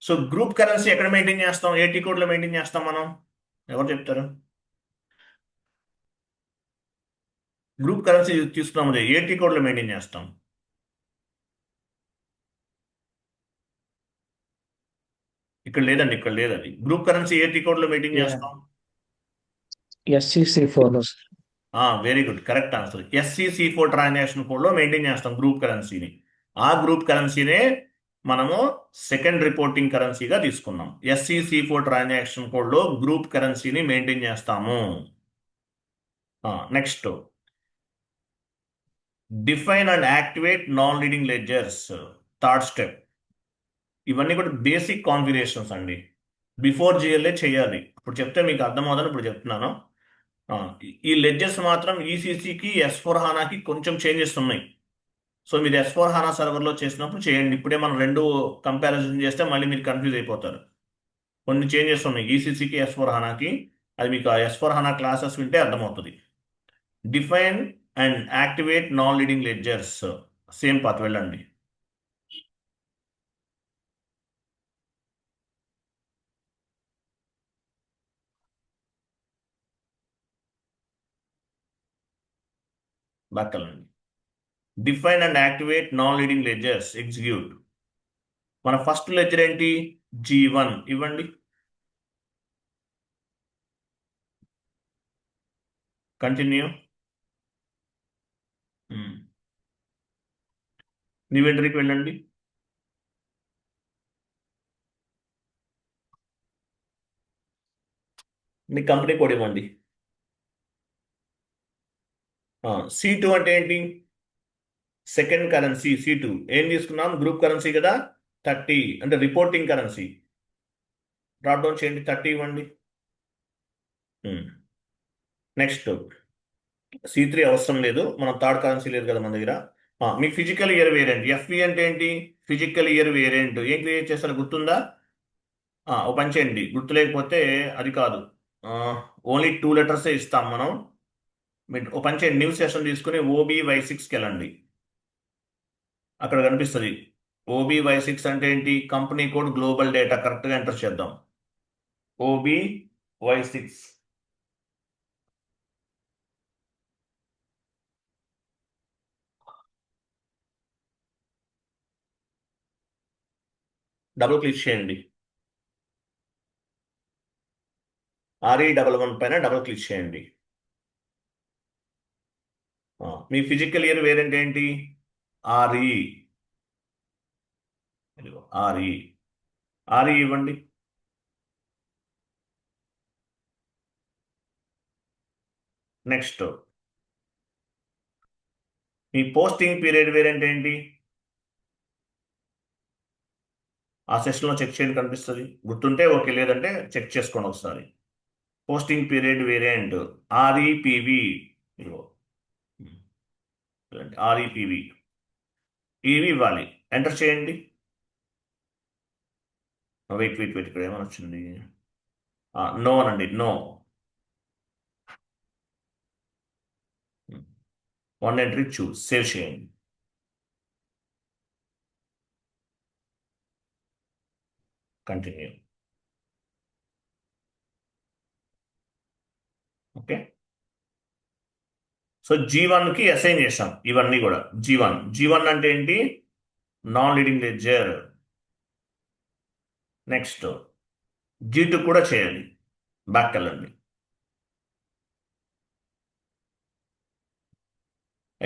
So group currency ఎక్కడ మెయింటైన్ చేస్తాం? ఏటీ కోడ్లో మెయింటైన్ చేస్తాం మనం. ఎవరు చెప్తారు? గ్రూప్ కరెన్సీ తీసుకున్నాము, ఏటీ కోడ్లో మెయింటైన్ చేస్తాం. ఇక్కడ లేదండి, ఇక్కడ లేదు. అది గ్రూప్ కరెన్సీ ఏటీ కోడ్లో మెయింటైన్ Yeah, చేస్తాం. SCC4 లో. Very good, correct answer. SCC4 transaction కోడ్లో మెయింటైన్ చేస్తాం గ్రూప్ కరెన్సీని. ఆ గ్రూప్ కరెన్సీనే మనము సెకండ్ రిపోర్టింగ్ కరెన్సీగా తీసుకున్నాం. SCC4 ట్రాన్సాక్షన్ కోడ్లో గ్రూప్ కరెన్సీని మెయింటైన్ చేస్తాము. Next, define and activate non leading ledgers. Third step. ఇవన్నీ కూడా బేసిక్ కాన్ఫిగరేషన్స్ అండి. బిఫోర్ జిఎల్ఏ చేయాలి. ఇప్పుడు చెప్తే మీకు అర్థమవుతుందని ఇప్పుడు చెప్తున్నాను. ఈ లెడ్జర్స్ మాత్రం ఈసీసీకి S4 హానాకి కొంచెం చేంజెస్ ఉన్నాయి. సో మీరు S4 హానా సర్వర్లో చేసినప్పుడు చేయండి. ఇప్పుడే మనం రెండు కంపారిజన్ చేస్తే మళ్ళీ మీరు కన్ఫ్యూజ్ అయిపోతారు. కొన్ని చేంజెస్ ఉన్నాయి ఈసీసీకి S4 హానాకి. అది మీకు ఆ S4 హానా క్లాసెస్ వింటే అర్థమవుతుంది. Define and activate non leading ledgers. Same path వెళ్ళండి. బక్కలండి. Define and activate non leading ledgers. Execute. మన ఫస్ట్ లెడ్జర్ ఏంటి? G1 ఇవ్వండి. కంటిన్యూ. ఇన్వెంటరీకి వెళ్ళండి. మీ కంపెనీ కోడ్ ఇవ్వండి. C2 అంటే ఏంటి? Second currency C2. ఏం తీసుకున్నాం? గ్రూప్ కరెన్సీ కదా. 30 అంటే రిపోర్టింగ్ కరెన్సీ. డ్రాప్ డౌన్ చేయండి, 30 ఇవ్వండి. నెక్స్ట్, C3 అవసరం లేదు, మనం థర్డ్ కరెన్సీ లేదు కదా మన దగ్గర. మీ ఫిజికల్ ఇయర్ వేరియంట్. FV అంటే ఏంటి? Physical year variant. ఏం క్రియేట్ చేస్తారో గుర్తుందా? ఓ పని చేయండి, గుర్తు లేకపోతే అది కాదు, ఓన్లీ 2 లెటర్సే ఇస్తాం మనం. మీరు ఓ పని చేయండి, న్యూ సెషన్ తీసుకుని OBY6కి వెళ్ళండి. అక్కడ కనిపిస్తుంది OBY6 అంటే ఏంటి? Company code global data. కరెక్ట్గా ఎంటర్ చేద్దాం. OBY6. డబుల్ క్లిక్ చేయండి. RE11 పైన డబుల్ క్లిక్ చేయండి. మీ ఫిజికల్ ఇయర్ వేరియంట్ ఏంటి? RE. RE. RE ఇవ్వండి. నెక్స్ట్, మీ పోస్టింగ్ పీరియడ్ వేరియంట్ ఏంటి? ఆ సెషన్లో చెక్ చేయండి, కనిపిస్తుంది. గుర్తుంటే ఓకే, లేదంటే చెక్ చేసుకోండి ఒకసారి. Posting period variant REPV. REPV ఇవి ఇవ్వాలి. ఎంటర్ చేయండి. వెయిట్ ఇక్కడ ఏమైనా వచ్చింది? నో అనండి, నో. 1 ఎంట్రీ చూస్. సేవ్ చేయండి. కంటిన్యూ. ఓకే. సో G1కి అసైన్ చేసాం ఇవన్నీ కూడా. G1 అంటే ఏంటి? Non leading ledger. Next G2 కూడా చేయాలి. బ్యాక్ వెళ్ళండి.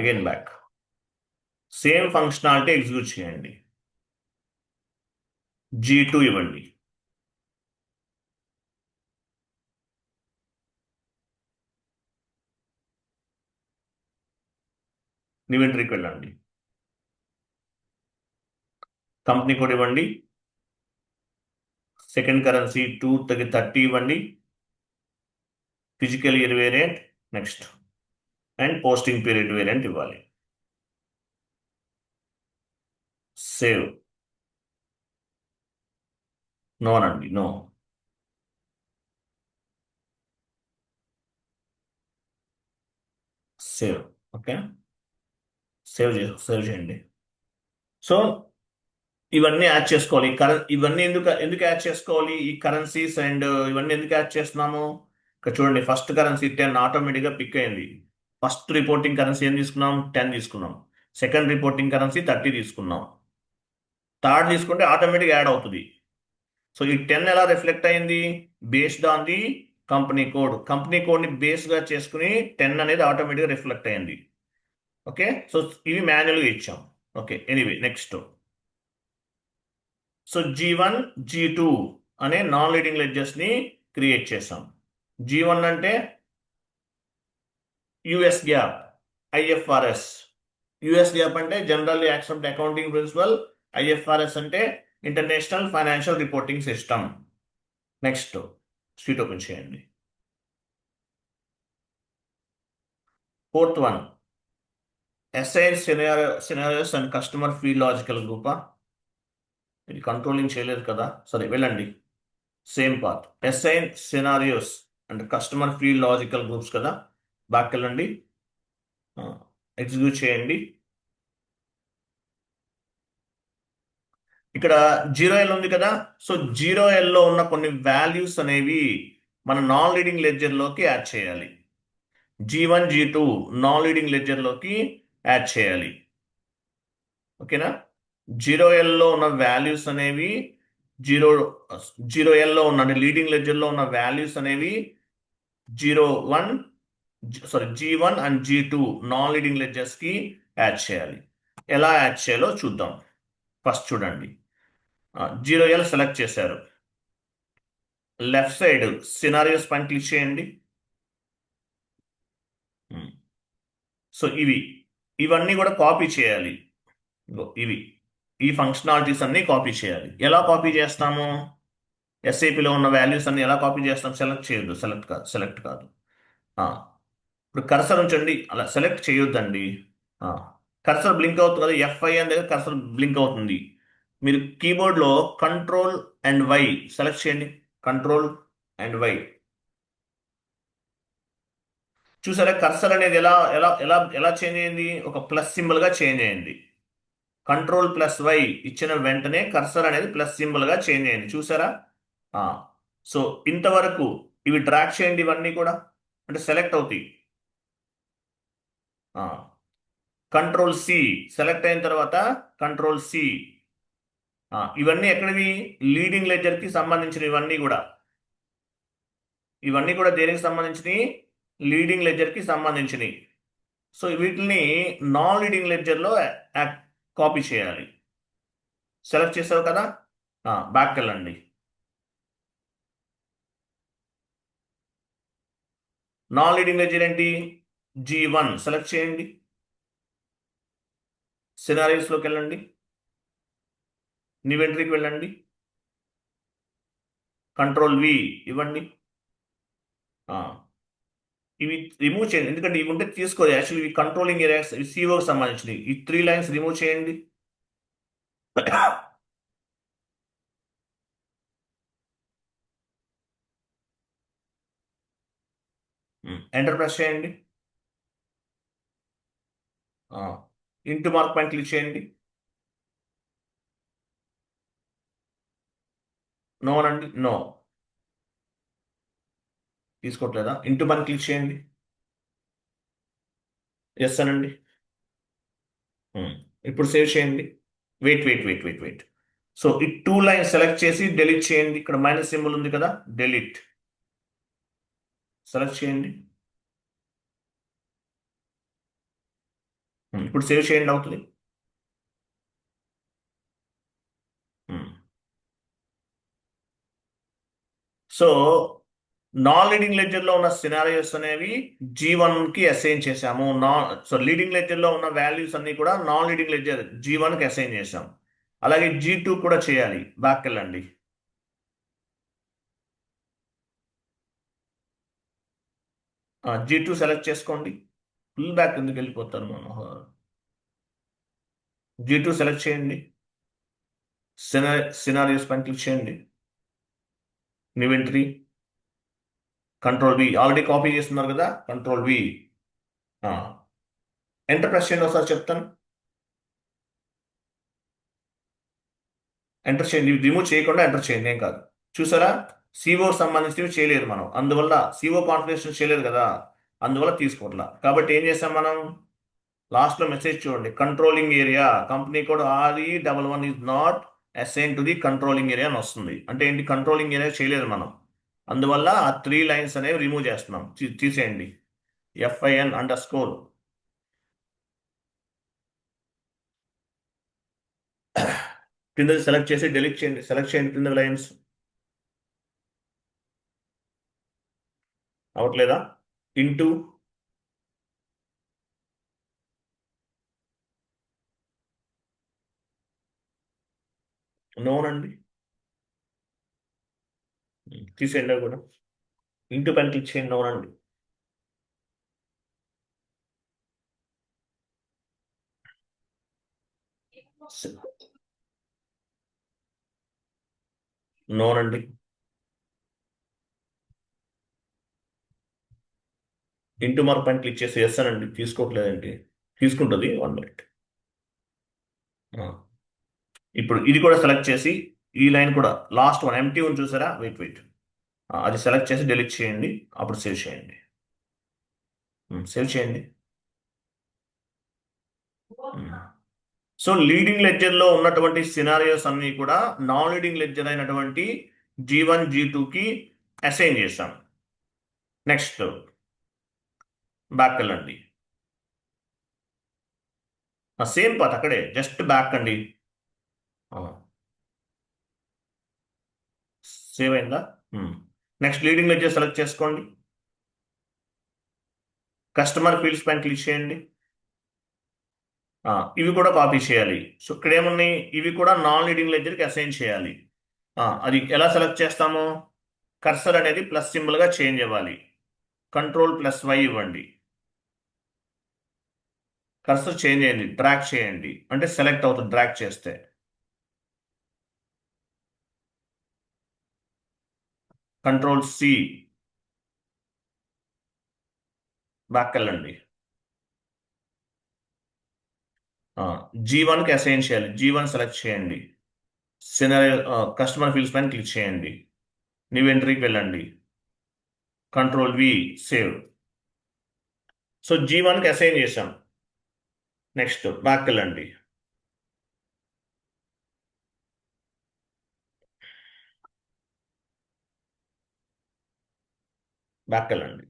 Again back. Same functionality execute చేయండి. G2 ఇవ్వండి. ఇన్వెంటరీకి వెళ్ళండి. కంపెనీ కోడ్ ఇవ్వండి. సెకండ్ కరెన్సీ 230 ఇవ్వండి. Physical year variant. Next and posting period variant ఇవ్వాలి. సేవ్. నో అనండి. నో. సేవ్. ఓకే. సేవ్ చేయండి. సో ఇవన్నీ యాడ్ చేసుకోవాలి. ఇవన్నీ ఎందుకు యాడ్ చేసుకోవాలి? ఈ కరెన్సీస్ అండ్ ఇవన్నీ ఎందుకు యాడ్ చేస్తున్నాము? ఇక్కడ చూడండి, ఫస్ట్ కరెన్సీ 10 ఆటోమేటిక్గా పిక్ అయింది. ఫస్ట్ రిపోర్టింగ్ కరెన్సీ ఏం తీసుకున్నాం? 10 తీసుకున్నాం. సెకండ్ రిపోర్టింగ్ కరెన్సీ 30 తీసుకున్నాం. థర్డ్ తీసుకుంటే ఆటోమేటిక్ యాడ్ అవుతుంది. సో ఈ 10 ఎలా రిఫ్లెక్ట్ అయింది? Based on the company code. Company కోడ్ని బేస్గా చేసుకుని 10 అనేది ఆటోమేటిక్గా రిఫ్లెక్ట్ అయింది. ఓకే. సో ఇవి మాన్యువల్గా ఇచ్చాం. Okay. Anyway next. So G1, G2 అనే నాన్ లీడింగ్ లెడ్జర్స్ని క్రియేట్ చేసాం. G1 అంటే US GAAP, IFRS. US GAAP అంటే generally accept accounting principle. IFRS అంటే international financial reporting system. Next sheet open చేయండి. Fourth one, assign scenarios and customer field logical గ్రూపా? ఇది controlling చేయలేదు కదా, సరే వెళ్ళండి. Same part, assign scenarios and customer field logical groups కదా. బ్యాక్ వెళ్ళండి. ఎగ్జిక్యూట్ చేయండి. ఇక్కడ 0L ఉంది కదా. సో 0Lలో ఉన్న కొన్ని వాల్యూస్ అనేవి మన నాన్ లీడింగ్ లెడ్జర్లోకి యాడ్ చేయాలి. G1, G2 non leading లెడ్జర్లోకి add చేయాలి. ఓకేనా? 0Lలో ఉన్న వాల్యూస్ అనేవి జీరో ఎల్లో ఉన్న లీడింగ్ లెడ్జర్లో ఉన్న వాల్యూస్ అనేవి G1 and G2 non leading లెడ్జర్స్కి యాడ్ చేయాలి. ఎలా యాడ్ చేయాలో చూద్దాం. ఫస్ట్ చూడండి, 0L సెలెక్ట్ చేశారు. లెఫ్ట్ సైడ్ సినారియోస్ పైన క్లిక్ చేయండి. సో ఇవన్నీ కూడా కాపీ చేయాలి. ఈ ఫంక్షనాలిటీస్ అన్ని కాపీ చేయాలి. ఎలా కాపీ చేస్తాము? ఎస్ఐపిలో ఉన్న వాల్యూస్ అన్ని ఎలా కాపీ చేస్తాం? సెలెక్ట్ చేయొద్దు. సెలెక్ట్ కాదు. ఇప్పుడు కర్సర్ ఉంచండి. అలా సెలెక్ట్ చేయొద్దండి. కర్సర్ బ్లింక్ అవుతుంది కదా, FI అని దగ్గర కర్సర్ బ్లింక్ అవుతుంది. మీరు కీబోర్డ్లో కంట్రోల్ అండ్ వై సెలెక్ట్ చేయండి. Control and Y. చూసారా కర్సర్ అనేది ఎలా ఎలా ఎలా ఎలా చేంజ్ అయింది? ఒక ప్లస్ సింబల్గా చేంజ్ అయింది. కంట్రోల్ ప్లస్ వై ఇచ్చిన వెంటనే కర్సర్ అనేది ప్లస్ సింబల్గా చేంజ్ అయింది. చూసారా? సో ఇంతవరకు ఇవి డ్రాగ్ చేయండి. ఇవన్నీ కూడా అంటే సెలెక్ట్ అవుతాయి. కంట్రోల్ C సెలెక్ట్ అయిన తర్వాత కంట్రోల్ C. ఇవన్నీ ఎక్కడివి? లీడింగ్ లెడ్జర్కి సంబంధించిన ఇవన్నీ కూడా దేనికి సంబంధించినవి? లీడింగ్ లెడ్జర్కి సంబంధించినవి. సో వీటిని నాన్ లీడింగ్ లెడ్జర్లో కాపీ చేయాలి. సెలెక్ట్ చేసావు కదా, బ్యాక్ వెళ్ళండి. నాన్ లీడింగ్ లెడ్జర్ ఏంటి? G1 సెలెక్ట్ చేయండి. సినారియోస్లోకి వెళ్ళండి. ఇన్వెంటరీకి వెళ్ళండి. కంట్రోల్ V ఇవ్వండి. ఇవి రిమూవ్ చేయండి, ఎందుకంటే ఇవి ఉంటే తీసుకోవాలి. యాక్చువల్లీ ఇవి కంట్రోలింగ్ ఏరియాస్, ఇవి COకి సంబంధించినవి. ఈ 3 లైన్స్ రిమూవ్ చేయండి. ఎంటర్ ప్రెస్ చేయండి. ఇంటూ మార్క్ పైన క్లిక్ చేయండి. నో అనండి. నో తీసుకోవట్లేదా? ఇంటూ పైన క్లిక్ చేయండి. ఎస్ అనండి. ఇప్పుడు సేవ్ చేయండి. వెయిట్. సో ఈ 2 లైన్స్ సెలెక్ట్ చేసి డెలీట్ చేయండి. ఇక్కడ మైనస్ సింబల్ ఉంది కదా, డెలీట్ సెలెక్ట్ చేయండి. ఇప్పుడు సేవ్ చేయండి, అవుతుంది. సో నాన్ లీడింగ్ లెడ్జర్ లో ఉన్న సినారియోస్ అనేవి G1 కి అసైన్ చేసాము. సో లీడింగ్ లెడ్జర్ లో ఉన్న వాల్యూస్ అన్ని కూడా నాన్ లీడింగ్ లెడ్జర్ G1 కి అసైన్ చేసాం. అలాగే G2 కూడా చేయాలి. బ్యాక్ వెళ్ళండి. G2 సెలెక్ట్ చేసుకోండి. ఫుల్ బ్యాక్ ఎందుకు వెళ్ళిపోతారు మనోహర్? G2 సెలెక్ట్ చేయండి. సినారియోస్ పైన క్లిక్ చేయండి. New entry, control V. Already copy చేస్తున్నారు కదా, కంట్రోల్ వి. ఎంటర్ ప్రెస్ చేయండి, ఒకసారి చెప్తాను. ఎంటర్ చేయండి, రిమూవ్ చేయకుండా ఎంటర్ చేయండి, ఏం కాదు. చూసారా, సిఓ సంబంధించినవి చేయలేదు మనం, అందువల్ల సిఓ కాన్ఫిగరేషన్ చేయలేదు కదా, అందువల్ల తీసుకోవట్లా. కాబట్టి ఏం చేసాం మనం, లాస్ట్లో మెసేజ్ చూడండి, controlling area company code RE11 is not assign to the controlling area అని వస్తుంది. అంటే ఏంటి, కంట్రోలింగ్ ఏరియా చేయలేదు మనం, అందువల్ల ఆ 3 లైన్స్ అనేవి రిమూవ్ చేస్తున్నాం. తీసేయండి. FIN_, కింద సెలెక్ట్ చేసి డెలీట్ చేయండి. సెలెక్ట్ చేయండి కింద లైన్స్. అవట్లేదా? ఇంటూ నోనండి, తీసేయండి అవి కూడా. ఇంటూ పైన క్లిక్ చేయండి, నోనండి. నోనండి. ఇంటూ మార్క్ పైన క్లిక్ చేసి ఎస్ అనండి. తీసుకోవట్లేదండి, తీసుకుంటుంది 1 మినిట్. ఇప్పుడు ఇది కూడా సెలెక్ట్ చేసి ఈ లైన్ కూడా లాస్ట్ వన్ ఎంటీ ఉంది చూసారా, వెయిట్, అది సెలెక్ట్ చేసి డెలీట్ చేయండి. అప్పుడు సేవ్ చేయండి. సేవ్ చేయండి. సో లీడింగ్ లెడ్జర్ లో ఉన్నటువంటి సినారియోస్ అన్ని కూడా నాన్ లీడింగ్ లెడ్జర్ అయినటువంటి G1 G2కి అసైన్ చేశాం. నెక్స్ట్ బ్యాక్ వెళ్ళండి. సేమ్ పాత్ అక్కడే, జస్ట్ బ్యాక్ అండి. సేవ్ అయిందా? నెక్స్ట్ లీడింగ్ లెడ్జర్ సెలెక్ట్ చేసుకోండి. కస్టమర్ ఫీల్డ్స్ పైన క్లిక్ చేయండి. ఇవి కూడా కాపీ చేయాలి. సో ఇక్కడ ఏమున్నాయి, ఇవి కూడా నాన్ లీడింగ్ లెడ్జర్కి అసైన్ చేయాలి. అది ఎలా సెలెక్ట్ చేస్తాము, కర్సర్ అనేది ప్లస్ సింబల్గా చేంజ్ అవ్వాలి. Ctrl+Y ఇవ్వండి. కర్సర్ చేంజ్ అయ్యింది, డ్రాగ్ చేయండి, అంటే సెలెక్ట్ అవుతుంది డ్రాగ్ చేస్తే. Ctrl+C, బ్యాక్ వెళ్ళండి. G1కి అసైన్ చేయాలి. G1 సెలెక్ట్ చేయండి. సినారియో కస్టమర్ ఫీల్డ్స్ పైన క్లిక్ చేయండి. న్యూ ఎంట్రీకి వెళ్ళండి. Ctrl+V, save. సో G1కి అసైన్ చేసాం. నెక్స్ట్ బ్యాక్ వెళ్ళండి. బ్యాక్ వెళ్ళండి.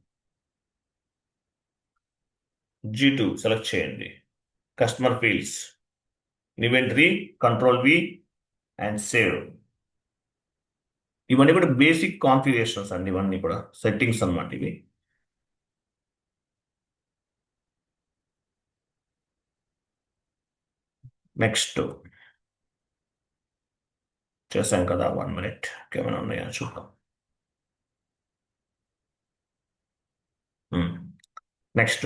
G2 సెలెక్ట్ చేయండి. Customer fields, new entry, Ctrl+V and save. ఇవన్నీ కూడా బేసిక్ కాన్ఫిగరేషన్స్ అండి, ఇవన్నీ కూడా సెట్టింగ్స్ అన్నమాట ఇవి. నెక్స్ట్ చేశాం కదా, 1 మినిట్, ఏమైనా ఉన్నాయా చూద్దాం. Next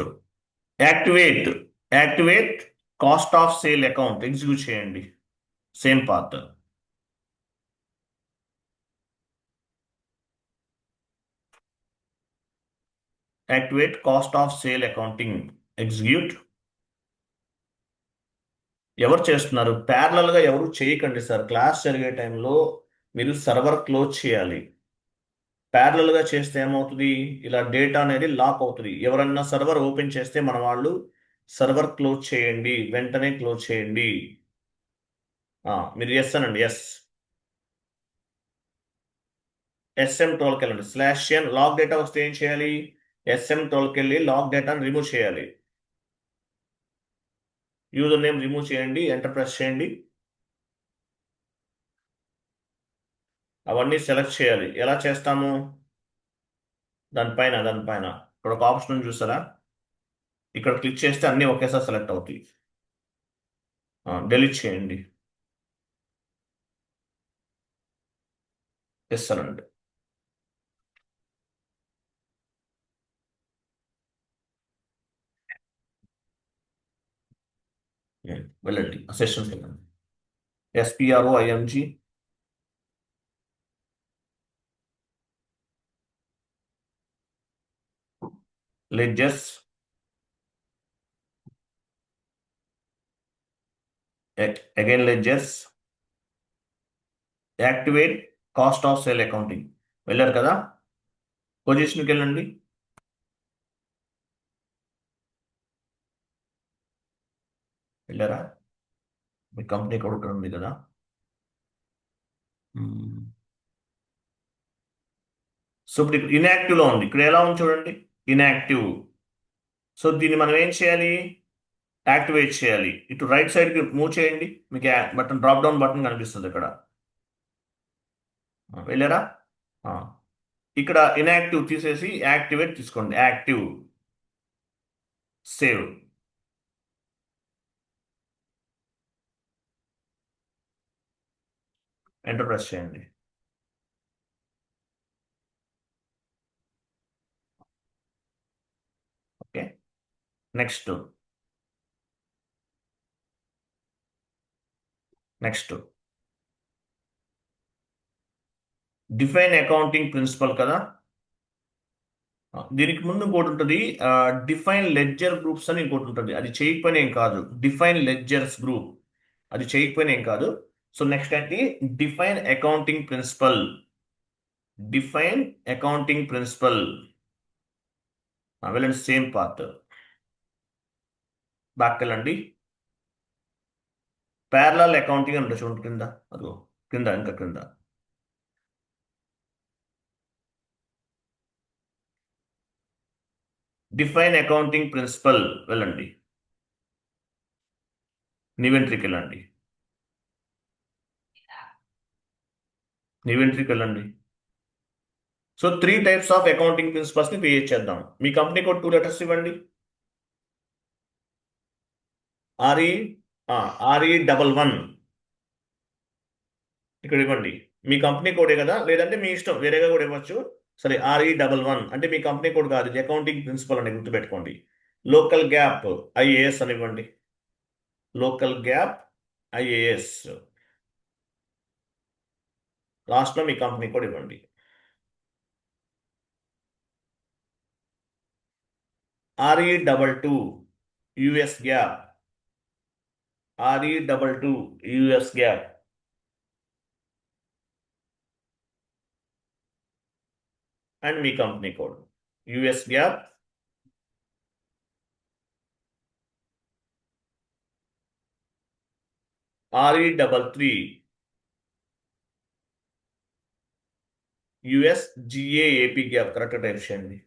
activate cost of sale account execute చేయండి. Same path. Activate cost of sale accounting, execute. ఎవరు చేస్తున్నారు, ప్యారలల్గా ఎవరు చేయకండి సార్. క్లాస్ జరిగే టైంలో మీరు సర్వర్ క్లోజ్ చేయాలి. ప్యారలల్గా చేస్తే ఏమవుతుంది, ఇలా డేటా అనేది లాక్ అవుతుంది. ఎవరన్నా సర్వర్ ఓపెన్ చేస్తే మన వాళ్ళు సర్వర్ క్లోజ్ చేయండి, వెంటనే క్లోజ్ చేయండి. మీరు ఎస్ అనండి, ఎస్. SM12కి వెళ్ళండి, /n లాగ్ డేటా వస్తే ఏం చేయాలి? SM12కి వెళ్ళి లాగ్ డేటాను రిమూవ్ చేయాలి. యూజర్ నేమ్ రిమూవ్ చేయండి, ఎంటర్ ప్రెస్ చేయండి. అవన్నీ సెలెక్ట్ చేయాలి. ఎలా చేస్తాము? దానిపైన ఇక్కడ ఒక ఆప్షన్ ఉంది చూసారా? ఇక్కడ క్లిక్ చేస్తే అన్నీ ఒకేసారి సెలెక్ట్ అవుతాయి. డెలీట్ చేయండి, ఎస్ అనండి. వెళ్ళండి, సెషన్కి వెళ్ళండి. SPROIMG ledgers, again ledgers, activate cost of sale accounting. వెళ్ళారు కదా? పొజిషన్కి వెళ్ళండి. వెళ్ళారా? మీ కంపెనీ కూడా ఇక్కడ ఉంది కదా? సో ఇప్పుడు ఇక్కడ ఇన్యాక్టివ్లో ఉంది. ఇక్కడ ఎలా ఉంది చూడండి, ఇన్యాక్టివ్. సో దీన్ని మనం ఏం చేయాలి? యాక్టివేట్ చేయాలి. ఇటు రైట్ సైడ్కి మూవ్ చేయండి, మీకు బటన్, డ్రాప్ డౌన్ బటన్ కనిపిస్తుంది ఇక్కడ. వెళ్ళారా? ఆ. ఇక్కడ ఇన్యాక్టివ్ తీసేసి యాక్టివేట్ తీసుకోండి, యాక్టివ్. సేవ్. ఎంటర్ ప్రెస్ చేయండి. Okay, next. Next define accounting principle కదా? దీనికి ముందు ఇంకోటి ఉంటుంది, డిఫైన్ లెడ్జర్ గ్రూప్స్ అని ఇంకోటి ఉంటుంది. అది చేయకపోయినా ఏం కాదు. డిఫైన్ లెడ్జర్స్ గ్రూప్, అది చేయకపోయినా ఏం కాదు. సో నెక్స్ట్ ఏంటి? Define accounting principle. Define accounting principle. వెళ్ళండి, సేమ్ పార్ట్. బ్యాక్ వెళ్ళండి. ప్యారలల్ అకౌంటింగ్ అంటే చూడండి కింద, అదిగో కింద, ఇంకా కింద. డిఫైన్ అకౌంటింగ్ ప్రిన్సిపల్ వెళ్ళండి. నివెంట్రీకి వెళ్ళండి. నివెంట్రీకి వెళ్ళండి. So 3 types of accounting principles ని క్రియేట్ చేద్దాం. మీ కంపెనీకి ఒక 2 లెటర్స్ ఇవ్వండి. ఆర్ఈ RE11 ఇక్కడ ఇవ్వండి. మీ కంపెనీ కోడే కదా, లేదంటే మీ ఇష్టం, వేరేగా కూడా ఇవ్వచ్చు. సరే, RE11 అంటే మీ కంపెనీ కోడ్ కాదు, ఇది అకౌంటింగ్ ప్రిన్సిపల్ అని గుర్తుపెట్టుకోండి. లోకల్ గ్యాప్ IAS అని ఇవ్వండి. Local gap IAS. లాస్ట్లో మీ కంపెనీ కోడ్ ఇవ్వండి. RE22 US gap. RE22 US gap. And me company code US GAAP. RE33 US GAAP gap. Correct type చేయండి.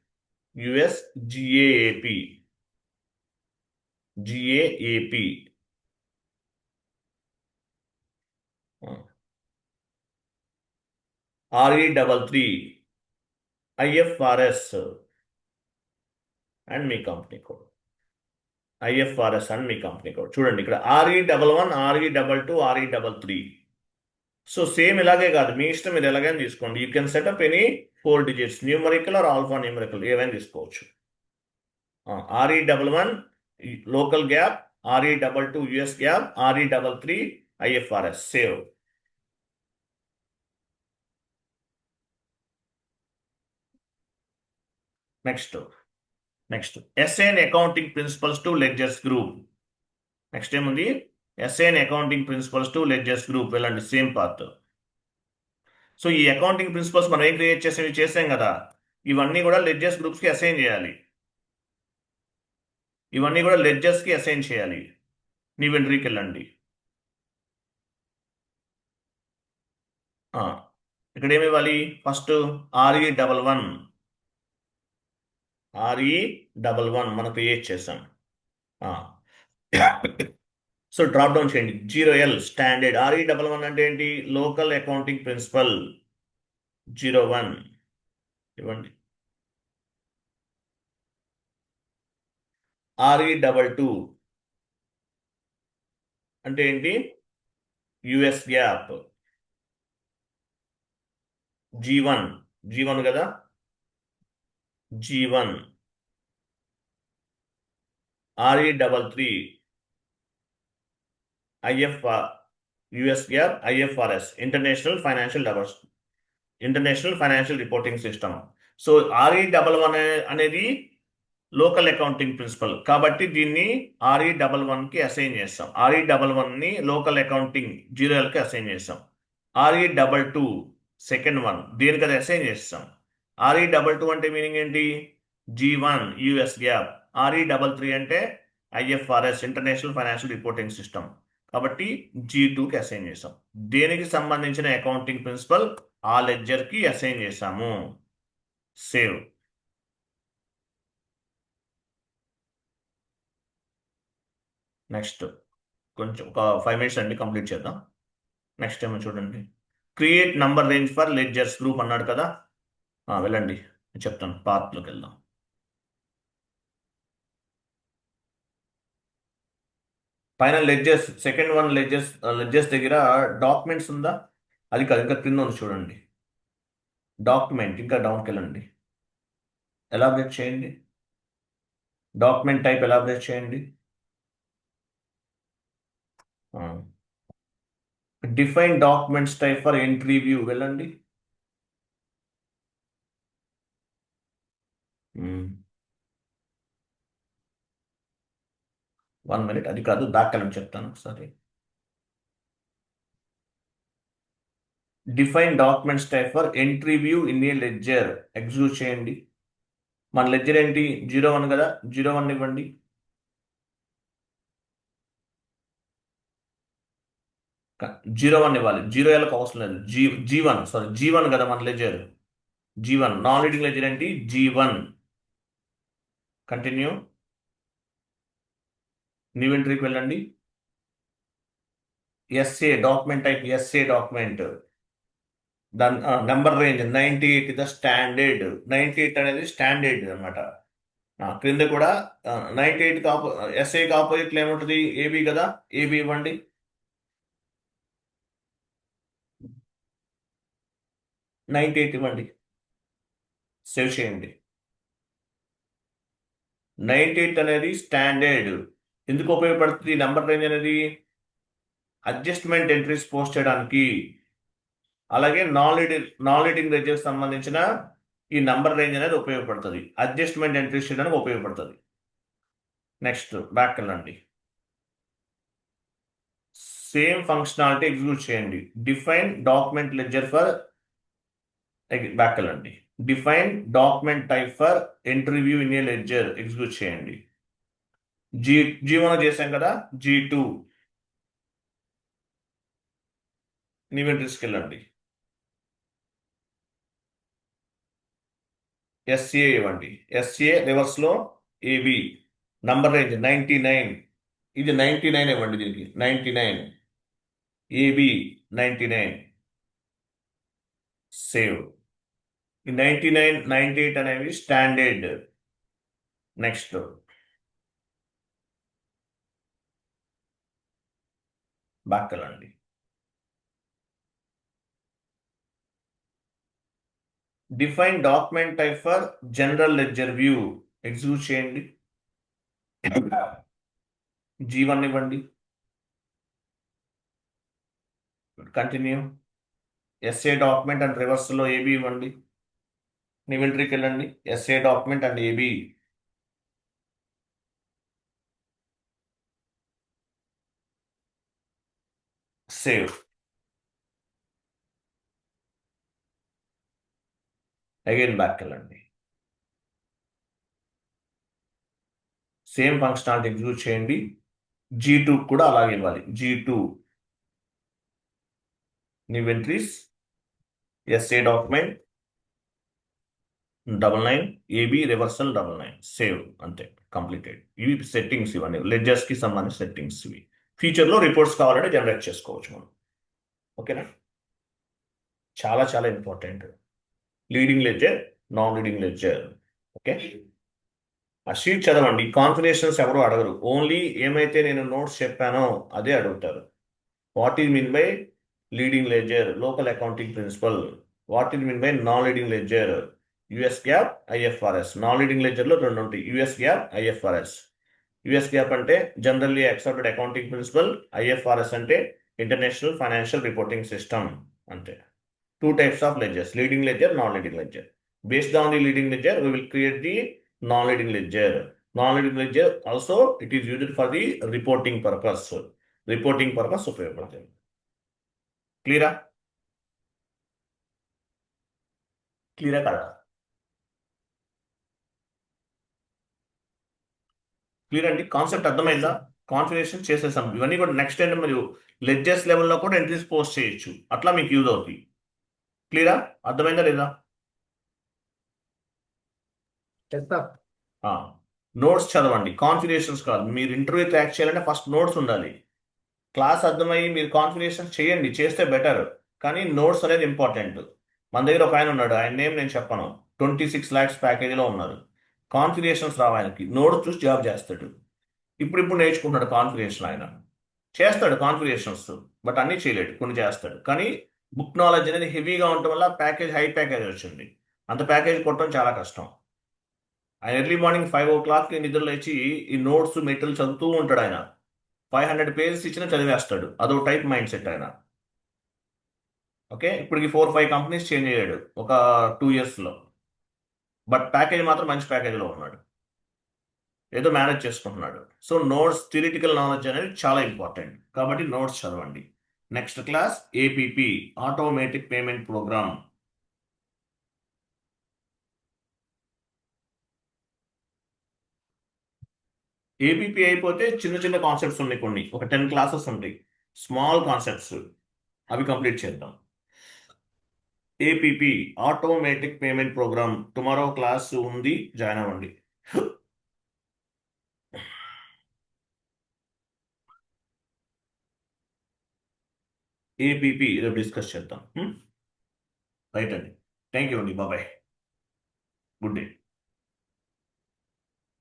US GAAP. GAAP. RE33 IFRS and me company code. IFRS and me company code. చూడండి ఇక్కడ RE11, RE22, RE33. So same ఇలాగే కాదు, మీ ఇష్టం, మీరు ఎలాగైనా తీసుకోండి. You can set up any 4 digits, numerical or alpha numerical, ఏవైనా తీసుకోవచ్చు. RE11 local GAAP, RE22 US GAAP, RE33 IFRS. Save. Next assign accounting principles to ledgers group. Next ఏముంది? Assign accounting principles to ledgers group. వెళ్ళండి, same part. So ఈ accounting principles మనం ఏం create చేసాం కదా, ఇవన్నీ కూడా లెడ్జర్స్ గ్రూప్స్కి అసైన్ చేయాలి. ఇవన్నీ కూడా లెడ్జర్స్ కి అసైన్ చేయాలి. న్యూ ఎంట్రీకి వెళ్ళండి. ఆ, ఇక్కడ ఏమి ఇవ్వాలి? ఫస్ట్ RE11 RE11 మనం క్రియేట్ చేసాం. సో డ్రాప్ డౌన్ చేయండి. 0L standard. RE11 అంటే ఏంటి? లోకల్ అకౌంటింగ్ ప్రిన్సిపల్ 01 ఇవ్వండి. RE22 అంటే ఏంటి? US gap. G1 కదా, G1. RE33 IFR US GAAP, IFRS international financial reporting system. So RE11 అనేది లోకల్ అకౌంటింగ్ ప్రిన్సిపల్ కాబట్టి దీన్ని RE11 కి అసైన్ చేస్తాం. RE11 ని లోకల్ అకౌంటింగ్ 0L కి అసైన్ చేస్తాం. RE22 సెకండ్ వన్ దీనికి అది అసైన్ చేస్తాం. RE22 అంటే మీనింగ్ ఏంటి? G1 US gap. RE33 అంటే IFRS international financial reporting system కాబట్టి G2కి అసైన్ చేస్తాం. దేనికి సంబంధించిన అకౌంటింగ్ ప్రిన్సిపల్ ఆ లెడ్జర్ కి అసైన్ చేస్తాము. సేవ్. నెక్స్ట్ కొంచెం ఒక 5 మినిట్స్ అండి, కంప్లీట్ చేద్దాం. నెక్స్ట్ ఏమో చూడండి. Create number range for ledgers group అన్నాడు కదా. వెళ్ళండి, నేను చెప్తాను. పాత్లోకి వెళ్దాం. పైన లెడ్జర్స్ సెకండ్ వన్ లెడ్జర్స్ దగ్గర డాక్యుమెంట్స్ ఉందా? అది కాదు, ఇంకా క్రింద ఉంది చూడండి. డాక్యుమెంట్ ఇంకా డౌన్కి వెళ్ళండి. ఎలాబరేట్ చేయండి. డాక్యుమెంట్ టైప్ ఎలాబరేట్ చేయండి. Define documents type for entry view వెళ్ళండి. 1 మినిట్, అది కాదు, బ్యాక్ వెళ్ళండి, చెప్తాను ఒకసారి. Define documents type for entry view in a ledger execute చేయండి. మన లెడ్జర్ ఏంటి? 01 కదా, 01 ఇవ్వండి. G1 ఇవ్వాలి. 0Lకి అవసరం లేదు. G1 కదా మన ledger. G1 non reading ledger ఏంటి? G1. కంటిన్యూ. న్యూ ఎంట్రీకి వెళ్ళండి. SA document type SA document. దాని నెంబర్ రేంజ్ 98 ద స్టాండర్డ్. 98 అనేది స్టాండర్డ్ అనమాట. క్రింద కూడా 98 SAకి ఆపోజిట్ ఏముంటుంది? AB కదా, AB ఇవ్వండి. 98 ఇవ్వండి. సేవ్ చేయండి. 98 అనేది స్టాండర్డ్. ఎందుకు ఉపయోగపడుతుంది నెంబర్ రేంజ్ అనేది? అడ్జస్ట్మెంట్ ఎంట్రీస్ పోస్ట్ చేయడానికి. అలాగే నాన్ లీడింగ్ లెడ్జర్కి సంబంధించిన ఈ నంబర్ రేంజ్ అనేది ఉపయోగపడుతుంది. అడ్జస్ట్మెంట్ ఎంట్రీస్ చేయడానికి ఉపయోగపడుతుంది. నెక్స్ట్ బ్యాక్ వెళ్ళండి. సేమ్ ఫంక్షనాలిటీ ఎగ్జిక్యూట్ చేయండి. Define document ledger for back వెళ్ళండి. Define document type for entry view in a ledger execute చేయండి. G1 చేసాం కదా, G2 న్యూ ఎంట్రీస్కి వెళ్ళండి. SA ఇవ్వండి. SA రివర్స్ లో AB. Number range 99. ఇది 99 ఇవ్వండి. దీనికి 99. AB 99. సేవ్. ఈ 99 98 అనేవి స్టాండర్డ్. నెక్స్ట్ బ్యాక్ వెళ్ళండి. Define document type for general ledger view execute చేయండి. G1 ఇవ్వండి. Continue. SA document and reverse లో AB ఇవ్వండి. న్యూ ఎంట్రీకి వెళ్ళండి. SA document and AB. Save. Again back వెళ్ళండి. సేమ్ ఫంక్షనాలిటీ ఎగ్జిక్యూట్ చేయండి. G2 కూడా అలాగే ఇవ్వాలి. G2 new entries SA document 99 AB reversal 99 save అంతే కంప్లీటెడ్. ఇవి సెట్టింగ్స్ ఇవన్నీ లెడ్జర్స్ కి సంబంధించిన సెట్టింగ్స్ ఇవి. ఫ్యూచర్లో రిపోర్ట్స్ కావాలంటే జనరేట్ చేసుకోవచ్చు మనం. ఓకేనా, చాలా చాలా important. Leading ledger, non leading ledger. Okay, ఆ షీట్ చదవండి. కాన్ఫిగరేషన్స్ ఎవరు అడగరు, ఓన్లీ ఏమైతే నేను నోట్స్ చెప్పానో అదే అడుగుతారు. What is mean by leading ledger, local accounting principle. What is mean by non leading ledger, US GAAP, IFRS. Non leading లెడ్జర్లో రెండు ఉంటాయి, US GAAP, IFRS. US GAAP అంటే generally accepted accounting principle, IFRS అంటే international financial reporting system. అంతే. Two types of ledgers, leading ledger, non-leading ledger. Based on the leading ledger, we will create the non-leading ledger. Non-leading ledger also it is used for the reporting purpose. Reporting purpose ఉపయోగపడుతుంది. క్లియరా? క్లియరా కదా? Clear అండి, concept అర్థమైందా? Configuration చేసేసాం. ఇవన్నీ కూడా next time మీరు లెడ్జర్స్ లెవెల్లో కూడా ఎంట్రీస్ పోస్ట్ చేయొచ్చు, అట్లా మీకు యూజ్ అవుతాయి. క్లియరా? అర్థమైందా లేదా? Yes, sir. నోట్స్ చదవండి, కాన్ఫిగరేషన్స్ కాదు. మీరు ఇంటర్వ్యూ క్రాక్ చేయాలంటే ఫస్ట్ నోట్స్ ఉండాలి. క్లాస్ అర్థమయ్యి మీరు కాన్ఫిగరేషన్ చేయండి, చేస్తే బెటర్. కానీ నోట్స్ అనేది ఇంపార్టెంట్. మన దగ్గర ఒక ఆయన ఉన్నాడు, ఆయన నేమ్ నేను చెప్పను, 26 lakhs ప్యాకేజీలో ఉన్నారు. కాన్ఫిగరేషన్స్ రావు ఆయనకి, నోట్స్ చూసి జాబ్ చేస్తాడు. ఇప్పుడు నేర్చుకుంటున్నాడు కాన్ఫిగరేషన్. ఆయన చేస్తాడు కాన్ఫిగరేషన్స్, బట్ అన్నీ చేయలేడు, కొన్ని చేస్తాడు. కానీ బుక్ నాలెడ్జ్ అనేది హెవీగా ఉండటం వల్ల ప్యాకేజ్ హై ప్యాకేజ్ వచ్చింది. అంత ప్యాకేజ్ కొట్టడం చాలా కష్టం. ఆయన ఎర్లీ మార్నింగ్ 5 o'clock నిద్ర లేచి ఈ నోట్స్ మెటీరియల్ చదువుతూ ఉంటాడు. ఆయన 500 pages ఇచ్చినా చదివేస్తాడు. అదో టైప్ మైండ్ సెట్ ఆయన. ఓకే, ఇప్పటికి 4-5 కంపెనీస్ చేంజ్ అయ్యాడు ఒక 2 yearsలో. బట్ ప్యాకేజ్ మాత్రం మంచి ప్యాకేజ్లో ఉన్నాడు, ఏదో మేనేజ్ చేసుకుంటున్నాడు. సో నోట్స్, థియరిటికల్ నాలెడ్జ్ అనేది చాలా ఇంపార్టెంట్. కాబట్టి నోట్స్ చదవండి. Next class APP, automatic payment program. APP అయిపోతే చిన్న చిన్న కాన్సెప్ట్స్ ఉన్నాయి, కొన్ని ఒక 10 classes ఉంటాయి, స్మాల్ కాన్సెప్ట్స్, అవి కంప్లీట్ చేద్దాం. APP, automatic payment program. Tomorrow class ఉంది, జాయిన్ అవ్వండి. APP రేపు డిస్కస్ చేద్దాం. రైట్ అండి, థ్యాంక్ యూ అండి, బాబాయ్, గుడ్ డే.